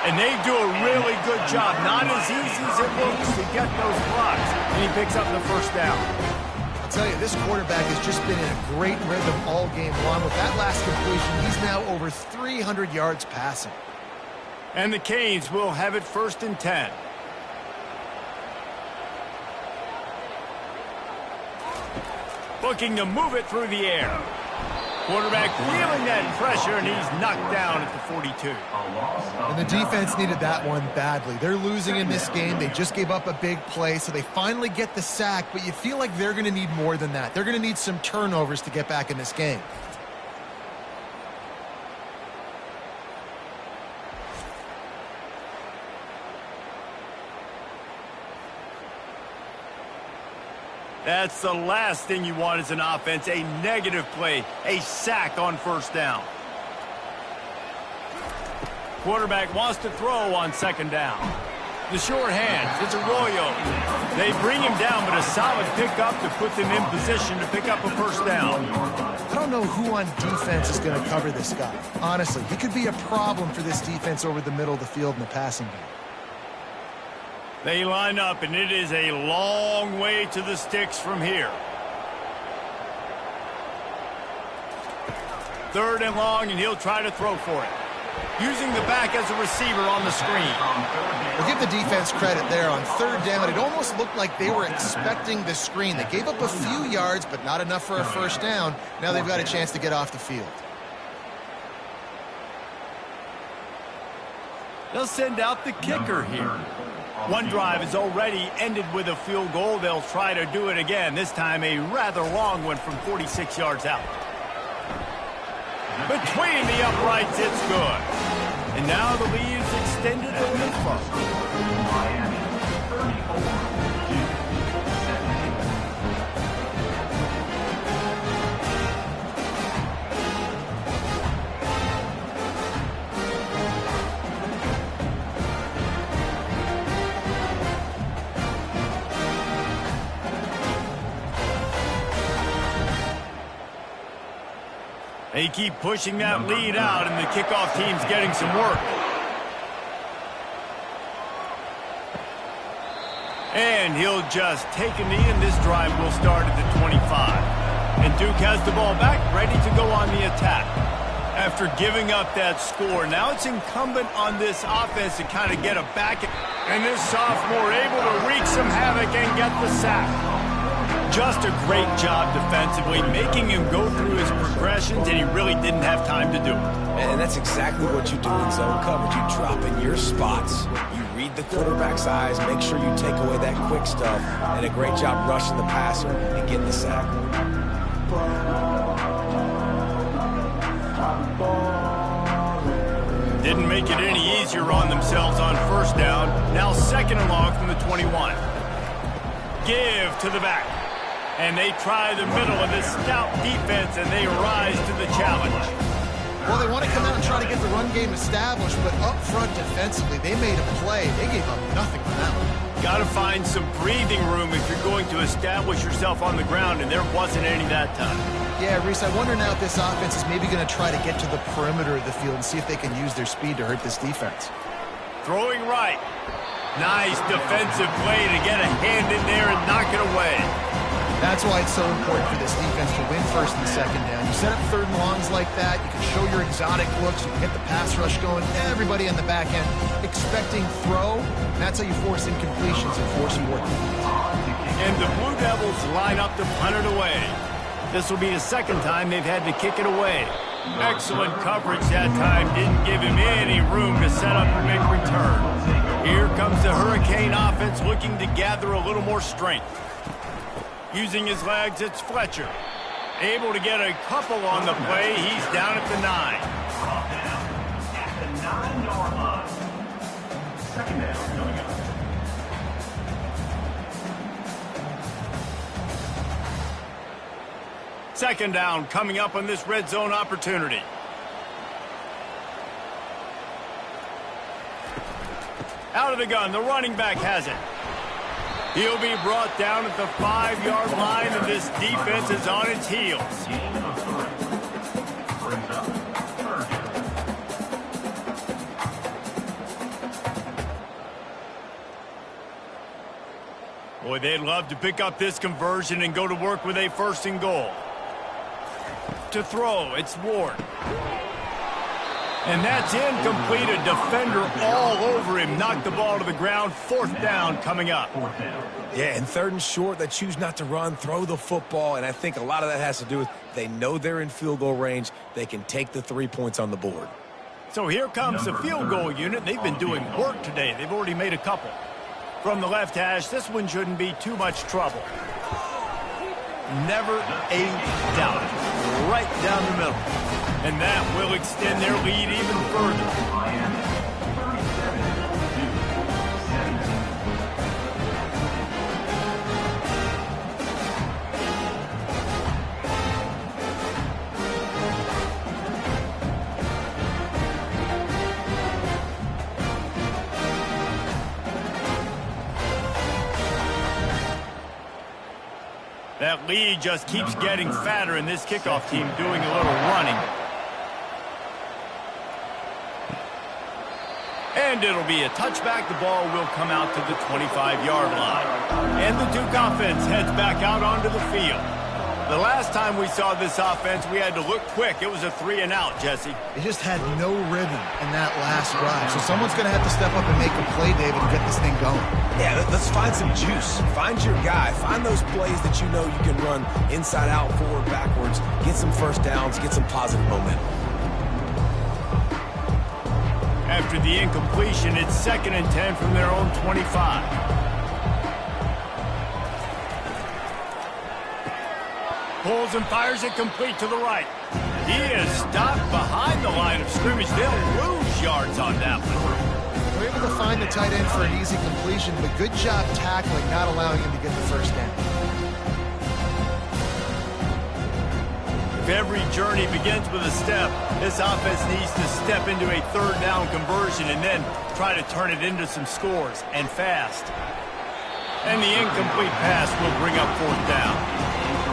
And they do a really good job. Not as easy as it looks to get those blocks. And he picks up the first down.
I'll tell you, this quarterback has just been in a great rhythm all game long. With that last completion, he's now over 300 yards passing.
And the Canes will have it 1st and 10. Looking to move it through the air. Quarterback feeling that pressure, and he's knocked down at the 42.
And the defense needed that one badly. They're losing in this game. They just gave up a big play, so they finally get the sack, but you feel like they're going to need more than that. They're going to need some turnovers to get back in this game.
That's the last thing you want as an offense, a negative play, a sack on first down. Quarterback wants to throw on second down. The short hands. It's Arroyo. They bring him down, but a solid pickup to put them in position to pick up a first down.
I don't know who on defense is going to cover this guy. Honestly, he could be a problem for this defense over the middle of the field in the passing game.
They line up, and it is a long way to the sticks from here. 3rd and long, and he'll try to throw for it. Using the back as a receiver on the screen.
We'll give the defense credit there on 3rd down. It almost looked like they were expecting the screen. They gave up a few yards, but not enough for a first down. Now they've got a chance to get off the field.
They'll send out the kicker here. One drive is already ended with a field goal. They'll try to do it again. This time a rather long one from 46 yards out. Between the uprights, it's good. And now the lead is extended a bit further.
Miami 34-17.
They keep pushing that lead out, and the kickoff team's getting some work. And he'll just take a knee, and this drive will start at the 25. And Duke has the ball back, ready to go on the attack. After giving up that score, now it's incumbent on this offense to kind of get it back. And this sophomore able to wreak some havoc and get the sack. Just a great job defensively, making him go through his progressions, and he really didn't have time to do it.
And that's exactly what you do in zone coverage. You drop in your spots. You read the quarterback's eyes, make sure you take away that quick stuff, and a great job rushing the passer and getting the sack.
Didn't make it any easier on themselves on first down. Now 2nd and long from the 21. Give to the back. And they try the middle of this stout defense, and they rise to the challenge.
Well, they want to come out and try to get the run game established, but up front defensively, they made a play. They gave up nothing on that one.
Got to find some breathing room if you're going to establish yourself on the ground, and there wasn't any that time.
Yeah, Reese, I wonder now if this offense is maybe going to try to get to the perimeter of the field and see if they can use their speed to hurt this defense.
Throwing right. Nice defensive play to get a hand in there and knock it away.
That's why it's so important for this defense to win 1st and 2nd down. You set up 3rd and longs like that, you can show your exotic looks, you can get the pass rush going, everybody on the back end expecting throw, and that's how you force incompletions and force you work.
And the Blue Devils line up to punt it away. This will be the 2nd time they've had to kick it away. Excellent coverage that time, didn't give him any room to set up a big return. Here comes the Hurricane offense looking to gather a little more strength. Using his legs, it's Fletcher. Able to get a couple on the play. He's down at the 9.
Brought down at the 9-yard line. 2nd down coming up.
Second down coming up on this red zone opportunity. Out of the gun, the running back has it. He'll be brought down at the 5-yard line, and this defense is on its heels.
Gain of 3. Brings up 3rd down.
Boy, they'd love to pick up this conversion and go to work with a 1st and goal. To throw, it's Ward. And that's incomplete. A defender all over him. Knocked the ball to the ground. 4th down coming up.
4th down.
Yeah, and 3rd and short, they choose not to run, throw the football, and I think a lot of that has to do with they know they're in field goal range. They can take the 3 points on the board.
So here comes the field goal unit. They've been doing work today. They've already made a couple. From the left hash, this one shouldn't be too much trouble. Never a doubt. Right down the middle. And that will extend their lead even further.
Miami 37-17.
That lead just keeps getting fatter, and this kickoff team doing a little running. And it'll be a touchback. The ball will come out to the 25-yard line. And the Duke offense heads back out onto the field. The last time we saw this offense, we had to look quick. It was a 3-and-out, Jesse.
It just had no rhythm in that last drive. So someone's going to have to step up and make a play, David, to get this thing going.
Yeah, let's find some juice. Find your guy. Find those plays that you know you can run inside out, forward, backwards. Get some first downs. Get some positive momentum.
After the incompletion, it's 2nd and 10 from their own 25. Pulls and fires it complete to the right. He is stopped behind the line of scrimmage. They'll lose yards on that one.
They're able to find the tight end for an easy completion, but good job tackling, not allowing him to get the first down.
If every journey begins with a step, this offense needs to step into a 3rd down conversion and then try to turn it into some scores, and fast. And the incomplete pass will bring up 4th down.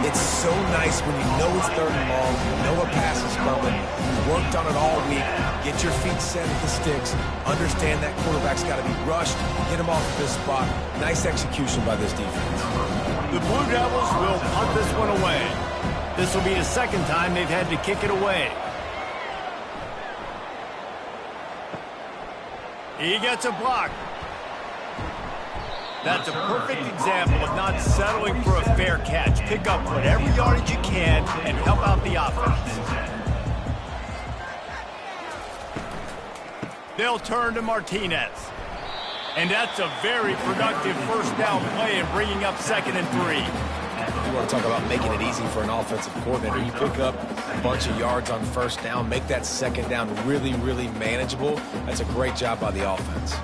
It's so nice when you know it's 3rd and long, you know a pass is coming, you worked on it all week, get your feet set at the sticks, understand that quarterback's got to be rushed, get him off of this spot. Nice execution by this defense.
The Blue Devils will punt this one away. This will be the 2nd time they've had to kick it away. He gets a block. That's a perfect example of not settling for a fair catch. Pick up whatever yardage you can and help out the offense. They'll turn to Martinez. And that's a very productive 1st down play and bringing up 2nd and 3.
You want to talk about making it easy for an offensive coordinator. You pick up a bunch of yards on 1st down, make that 2nd down really, really manageable. That's a great job by the offense.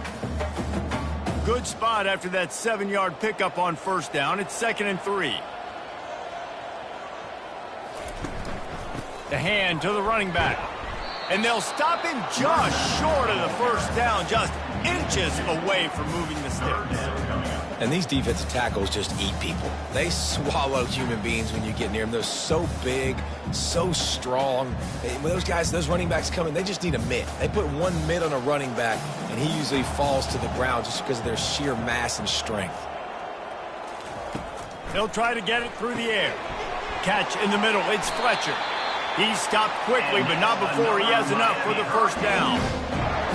Good spot after that 7-yard pickup on 1st down. It's 2nd and 3. The hand to the running back. And they'll stop him just short of the 1st down, just inches away from moving the sticks.
And these defensive tackles just eat people. They swallow human beings when you get near them. They're so big, so strong. When those guys, those running backs come in, they just need a mitt. They put one mitt on a running back, and he usually falls to the ground just because of their sheer mass and strength.
They'll try to get it through the air. Catch in the middle. It's Fletcher. He stopped quickly, but not before he has enough for the 1st down.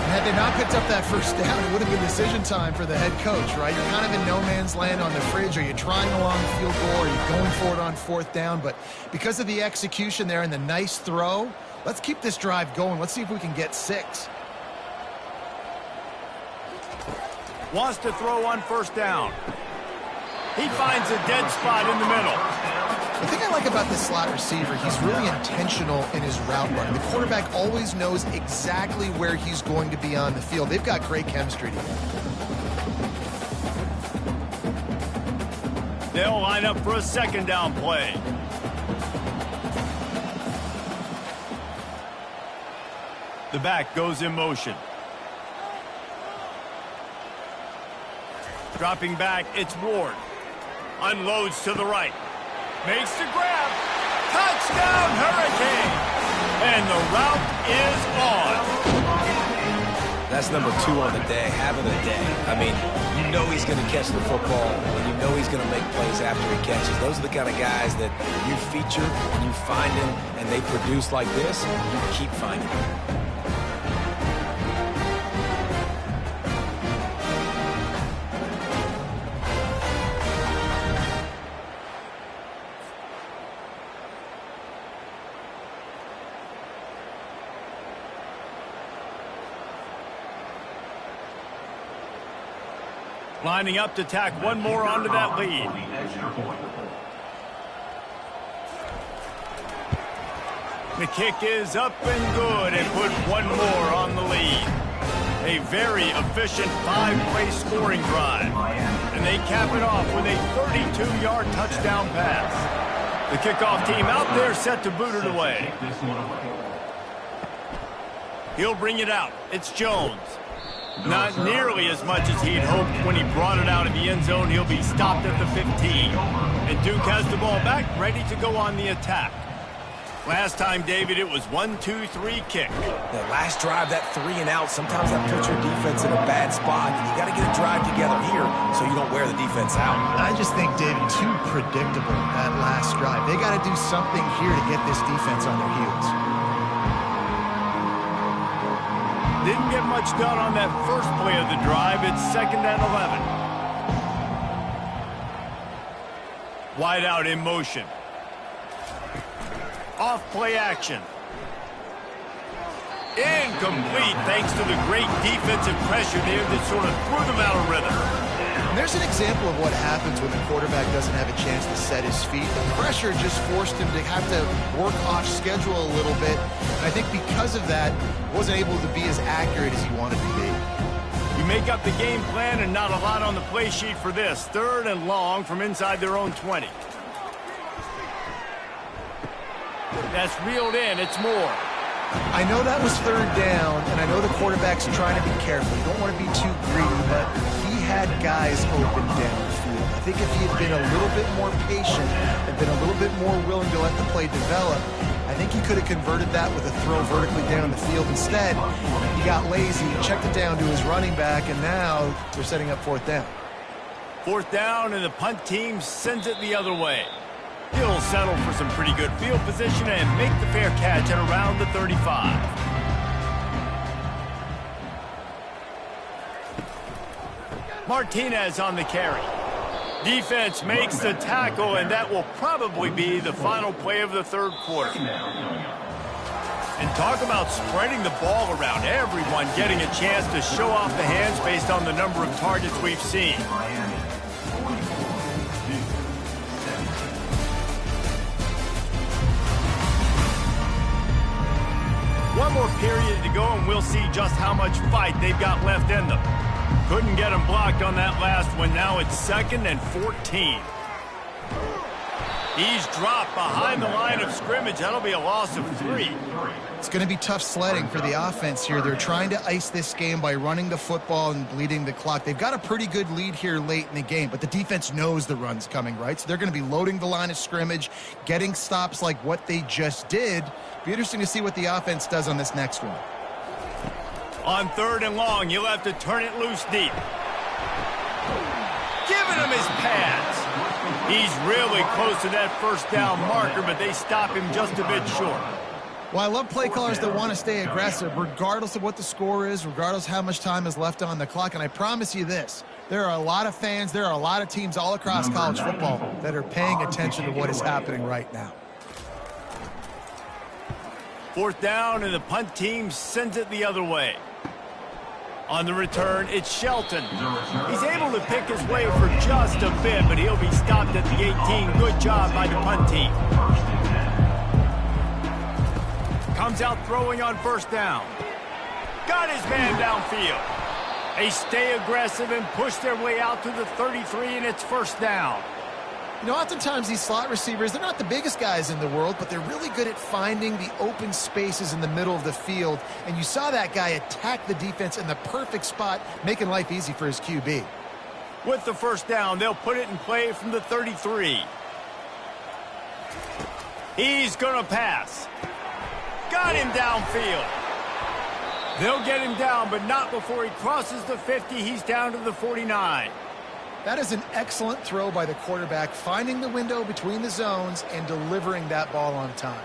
Had they not picked up that 1st down, it would have been decision time for the head coach, right? You're kind of in no man's land on the fridge. Are you trying along the field goal? Are you going for it on 4th down? But because of the execution there and the nice throw, let's keep this drive going. Let's see if we can get 6.
Wants to throw on 1st down. He finds a dead spot in the middle.
The thing I like about this slot receiver, he's really intentional in his route running. The quarterback always knows exactly where he's going to be on the field. They've got great chemistry together.
They'll line up for a 2nd down play. The back goes in motion. Dropping back, it's Ward. Unloads to the right. Makes the grab. Touchdown, Hurricane! And the route is on.
That's number 2 on the day, having a day. I mean, you know he's going to catch the football, and you know he's going to make plays after he catches. Those are the kind of guys that you feature, and you find them, and they produce like this, you keep finding them.
Lining up to tack one more onto that lead. The kick is up and good and put one more on the lead. A very efficient 5-play scoring drive. And they cap it off with a 32-yard touchdown pass. The kickoff team out there set to boot it away. He'll bring it out. It's Jones. Not nearly as much as he'd hoped when he brought it out of the end zone. He'll be stopped at the 15. And Duke has the ball back, ready to go on the attack. Last time, David, it was 1-2-3 kick.
That last drive, that 3 and out, sometimes that puts your defense in a bad spot. And you got to get a drive together here so you don't wear the defense out.
I just think, David, too predictable that last drive. They got to do something here to get this defense on their heels.
Didn't get much done on that first play of the drive. It's 2nd and 11. Wide out in motion. Off play action. Incomplete thanks to the great defensive pressure there that sort of threw them out of rhythm.
And there's an example of what happens when the quarterback doesn't have a chance to set his feet. The pressure just forced him to have to work off schedule a little bit. And I think because of that, wasn't able to be as accurate as he wanted to be.
You make up the game plan and not a lot on the play sheet for this. 3rd and long from inside their own 20. That's reeled in. It's Moore.
I know that was 3rd down, and I know the quarterback's trying to be careful. You don't want to be too greedy, but he had guys open down the field. I think if he had been a little bit more patient and been a little bit more willing to let the play develop, I think he could have converted that with a throw vertically down the field. Instead, he got lazy, checked it down to his running back, and now they're setting up 4th down.
4th down, and the punt team sends it the other way. He'll settle for some pretty good field position and make the fair catch at around the 35. Martinez on the carry. Defense makes the tackle, and that will probably be the final play of the 3rd quarter. And talk about spreading the ball around. Everyone getting a chance to show off the hands based on the number of targets we've seen. One more period to go, and we'll see just how much fight they've got left in them. Couldn't get them blocked on that last one. Now it's 2nd and 14. He's dropped behind the line of scrimmage. That'll be a loss of 3.
It's going to be tough sledding for the offense here. They're trying to ice this game by running the football and bleeding the clock. They've got a pretty good lead here late in the game, but the defense knows the run's coming, right? So they're going to be loading the line of scrimmage, getting stops like what they just did. Be interesting to see what the offense does on this next one.
On 3rd and long, you'll have to turn it loose deep. Giving him his pads. He's really close to that 1st down marker, but they stop him just a bit short.
Well, I love play callers that want to stay aggressive, regardless of what the score is, regardless of how much time is left on the clock. And I promise you this, there are a lot of fans, there are a lot of teams all across college football that are paying attention to what is happening right now.
4th down, and the punt team sends it the other way. On the return, it's Shelton. He's able to pick his way for just a bit, but he'll be stopped at the 18. Good job by the punt team. Comes out throwing on 1st down. Got his man downfield. They stay aggressive and push their way out to the 33, and it's 1st down.
You know, oftentimes these slot receivers, they're not the biggest guys in the world, but they're really good at finding the open spaces in the middle of the field. And you saw that guy attack the defense in the perfect spot, making life easy for his QB.
With the 1st down, they'll put it in play from the 33. He's going to pass. Got him downfield. They'll get him down, but not before he crosses the 50. He's down to the 49.
That is an excellent throw by the quarterback, finding the window between the zones and delivering that ball on time.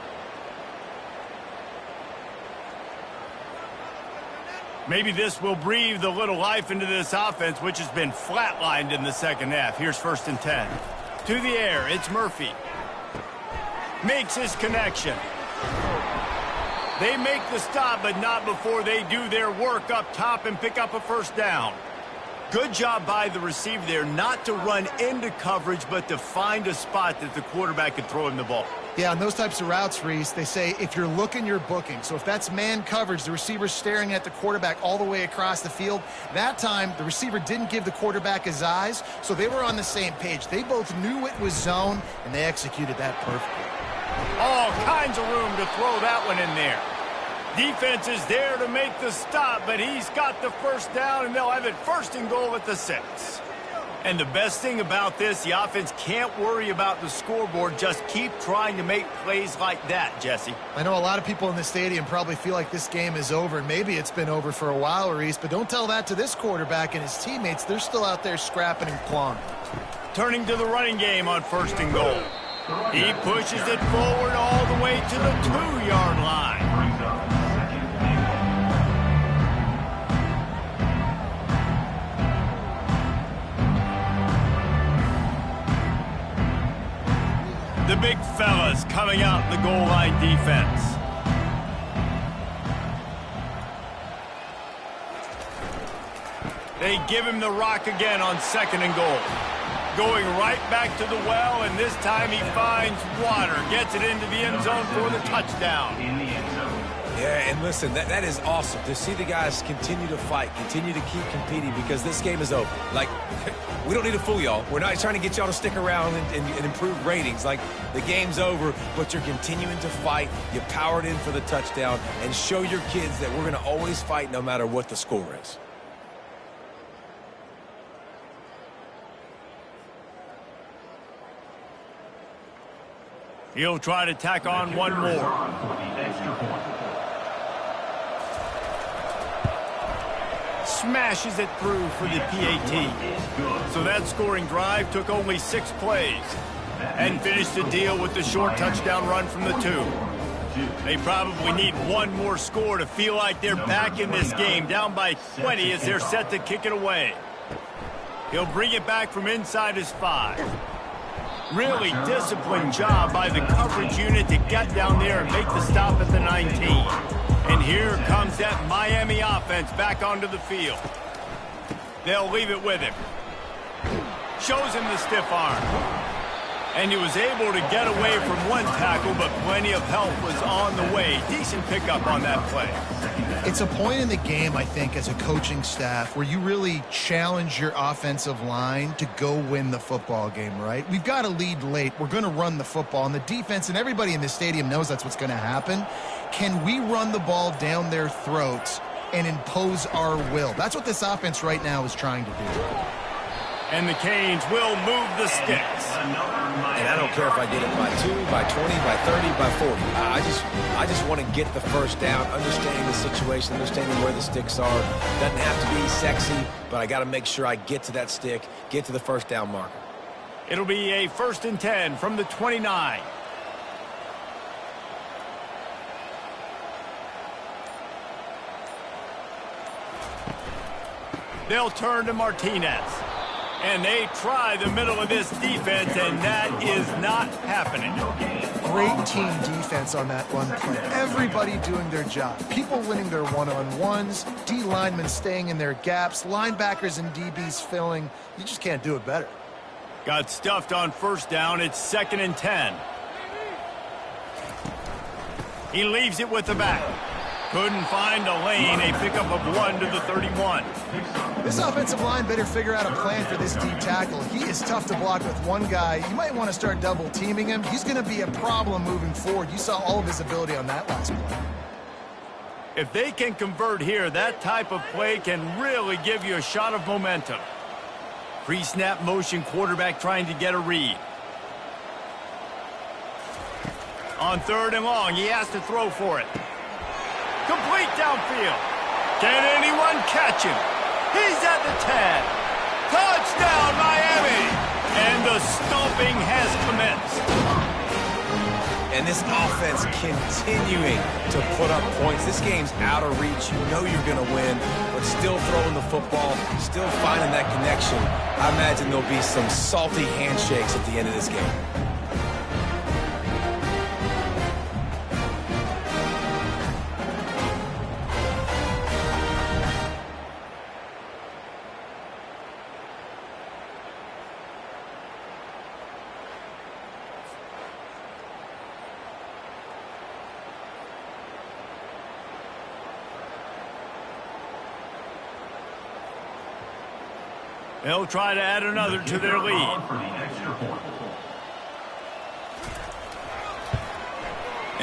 Maybe this will breathe a little life into this offense, which has been flatlined in the 2nd half. Here's 1st and 10. To the air, it's Murphy. Makes his connection. They make the stop, but not before they do their work up top and pick up a 1st down. Good job by the receiver there, not to run into coverage, but to find a spot that the quarterback could throw him the ball.
Yeah, on those types of routes, Reese, they say if you're looking, you're booking. So if that's man coverage, the receiver's staring at the quarterback all the way across the field. That time, the receiver didn't give the quarterback his eyes, so they were on the same page. They both knew it was zone, and they executed that perfectly.
All kinds of room to throw that one in there. Defense is there to make the stop, but he's got the first down, and they'll have it 1st and goal at the 6. And the best thing about this, the offense can't worry about the scoreboard. Just keep trying to make plays like that, Jesse.
I know a lot of people in the stadium probably feel like this game is over. Maybe it's been over for a while, Reese, but don't tell that to this quarterback and his teammates. They're still out there scrapping and clawing.
Turning to the running game on 1st and goal. He pushes it forward all the way to the 2-yard line. The big fellas coming out in the goal line defense. They give him the rock again on 2nd and goal. Going right back to the well, and this time he finds water. Gets it into the end zone for the touchdown.
Yeah, and listen, that is awesome to see the guys continue to fight, continue to keep competing, because this game is over. Like, we don't need to fool y'all. We're not trying to get y'all to stick around and improve ratings. Like, the game's over, but you're continuing to fight. You powered in for the touchdown, and show your kids that we're going to always fight no matter what the score is.
He'll try to tack on one more. Smashes it through for the PAT. So that scoring drive took only 6 plays and finished the deal with the short touchdown run from the 2. They probably need one more score to feel like they're back in this game, down by 20 as they're set to kick it away. He'll bring it back from inside his 5. Really disciplined job by the coverage unit to get down there and make the stop at the 19. And here comes that Miami offense back onto the field. They'll leave it with him. Shows him the stiff arm. And he was able to get away from one tackle, but plenty of help was on the way. Decent pickup on that play.
It's a point in the game, I think, as a coaching staff where you really challenge your offensive line to go win the football game, right? We've got a lead late. We're going to run the football. And the defense and everybody in the stadium knows that's what's going to happen. Can we run the ball down their throats and impose our will? That's what this offense right now is trying to do.
And the Canes will move the sticks.
And I don't care if I get it by 2, by 20, by 30, by 40. I just want to get the first down, understanding the situation, understanding where the sticks are. Doesn't have to be sexy, but I got to make sure I get to that stick, get to the first down marker.
It'll be a 1st and 10 from the 29. They'll turn to Martinez. And they try the middle of this defense, and that is not happening.
Great team defense on that run play. Everybody doing their job. People winning their one-on-ones, D linemen staying in their gaps, linebackers and DBs filling. You just can't do it better.
Got stuffed on 1st down. It's 2nd and 10. He leaves it with the back. Couldn't find a lane. A pickup of 1 to the 31.
This offensive line better figure out a plan for this D tackle. He is tough to block with one guy. You might want to start double teaming him. He's going to be a problem moving forward. You saw all of his ability on that last play.
If they can convert here, that type of play can really give you a shot of momentum. Pre-snap motion, quarterback trying to get a read. On 3rd and long, he has to throw for it. Complete downfield. Can anyone catch him? He's at the 10. Touchdown, Miami! And the stomping has commenced.
And this offense continuing to put up points. This game's out of reach. You know you're going to win, but still throwing the football, still finding that connection. I imagine there'll be some salty handshakes at the end of this game.
They'll try to add another to their lead.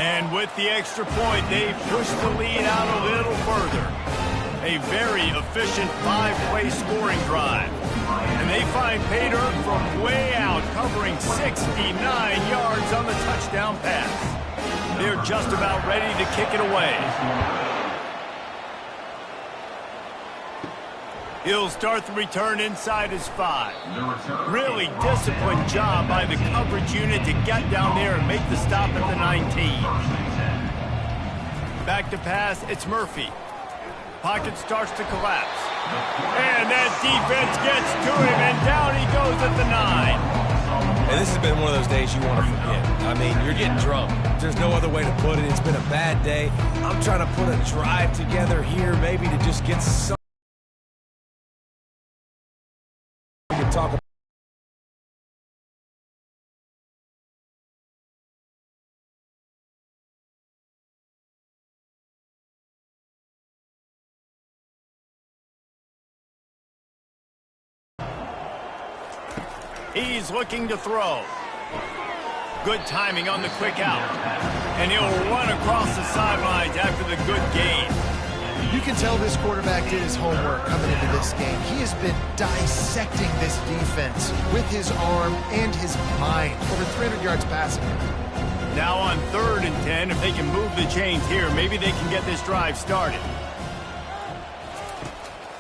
And with the extra point, they push the lead out a little further. A very efficient 5-play scoring drive. And they find pay dirt from way out, covering 69 yards on the touchdown pass. They're just about ready to kick it away. He'll start the return inside his 5. Really disciplined job by the coverage unit to get down there and make the stop at the 19. Back to pass, it's Murphy. Pocket starts to collapse. And that defense gets to him, and down he goes at the 9.
And this has been one of those days you want to forget. I mean, you're getting drunk. There's no other way to put it. It's been a bad day. I'm trying to put a drive together here, maybe to just get some. Talk about
he's looking to throw. Good timing on the quick out. And he'll run across the sidelines after the good gain.
You can tell this quarterback did his homework coming into this game. He has been dissecting this defense with his arm and his mind. Over 300 yards passing.
Now on 3rd and 10, if they can move the chains here, maybe they can get this drive started.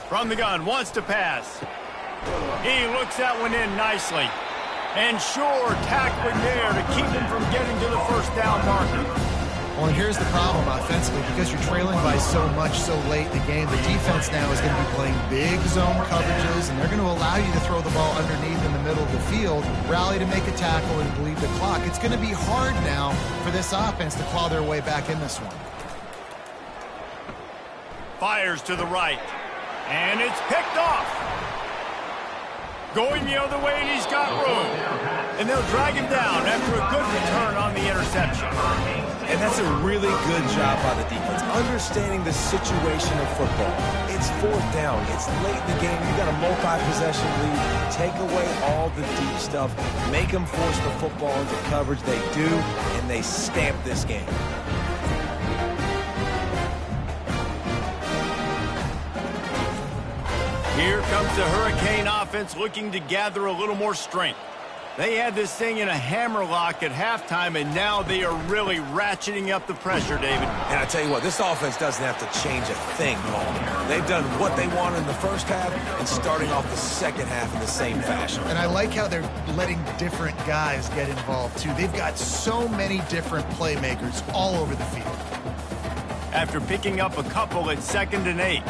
From the gun, wants to pass. He looks that one in nicely. And sure, tackling there to keep him from getting to the first down marker.
Well, and here's the problem offensively. Because you're trailing by so much so late in the game, the defense now is going to be playing big zone coverages, and they're going to allow you to throw the ball underneath in the middle of the field, rally to make a tackle, and bleed the clock. It's going to be hard now for this offense to claw their way back in this one.
Fires to the right. And it's picked off. Going the other way, and he's got room. And they'll drag him down after a good return on the interception.
And that's a really good job by the defense, understanding the situation of football. It's 4th down. It's late in the game. You got a multi-possession lead. Take away all the deep stuff. Make them force the football into coverage. They do, and they stamp this game.
Here comes the Hurricane offense looking to gather a little more strength. They had this thing in a hammerlock at halftime, and now they are really ratcheting up the pressure, David.
And I tell you what, this offense doesn't have to change a thing, Paul. They've done what they wanted in the first half and starting off the second half in the same fashion.
And I like how they're letting different guys get involved, too. They've got so many different playmakers all over the field.
After picking up a couple at 2nd and 8.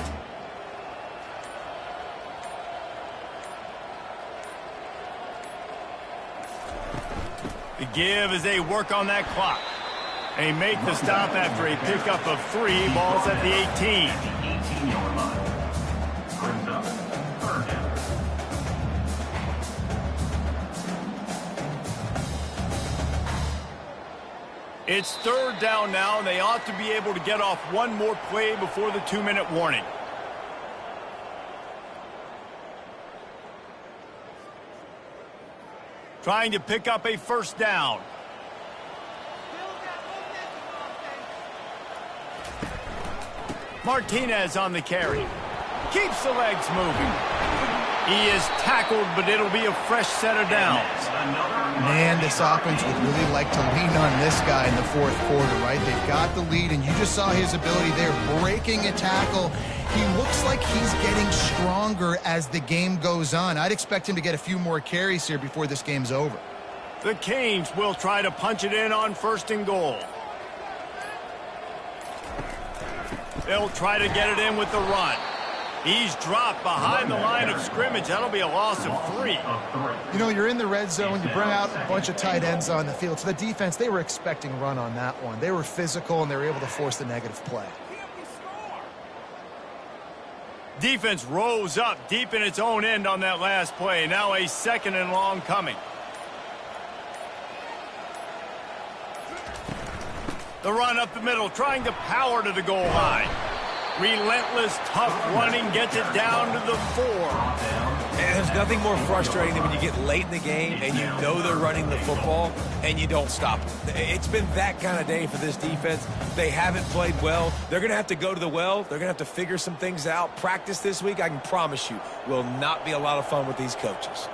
The give as they work on that clock. They make the stop after a pickup of 3 balls at the 18.
18-yard line. Brings up 3rd down.
It's 3rd down now, and they ought to be able to get off one more play before the 2-minute warning. Trying to pick up a 1st down. Martinez on the carry. Keeps the legs moving. He is tackled, but it'll be a fresh set of downs.
Man, this offense would really like to lean on this guy in the 4th quarter, right? They've got the lead, and you just saw his ability there, breaking a tackle. He looks like he's getting stronger as the game goes on. I'd expect him to get a few more carries here before this game's over.
The Canes will try to punch it in on 1st and goal. They'll try to get it in with the run. He's dropped behind the line of scrimmage. That'll be a loss of 3.
You know, you're in the red zone. You bring out a bunch of tight ends on the field. So the defense, they were expecting run on that one. They were physical, and they were able to force the negative play.
Defense rose up deep in its own end on that last play. Now a 2nd and long coming. The run up the middle, trying to power to the goal line. Relentless, tough running gets it down to the 4.
And there's nothing more frustrating than when you get late in the game and you know they're running the football and you don't stop them. It's been that kind of day for this defense. They haven't played well. They're going to have to go to the well. They're going to have to figure some things out. Practice this week, I can promise you, will not be a lot of fun with these coaches.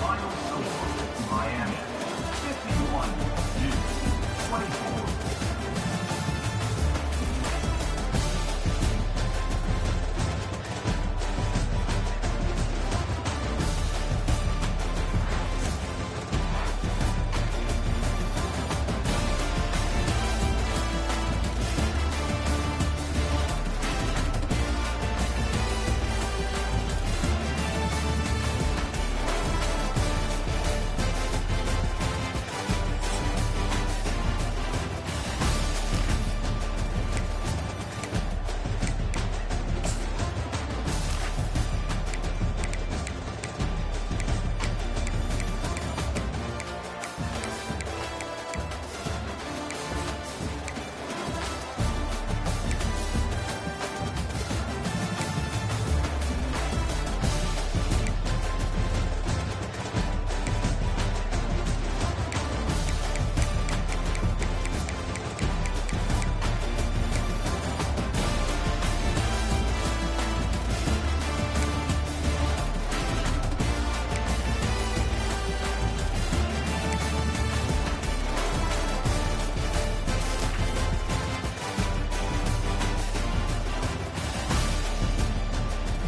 Final score, Miami 51-24.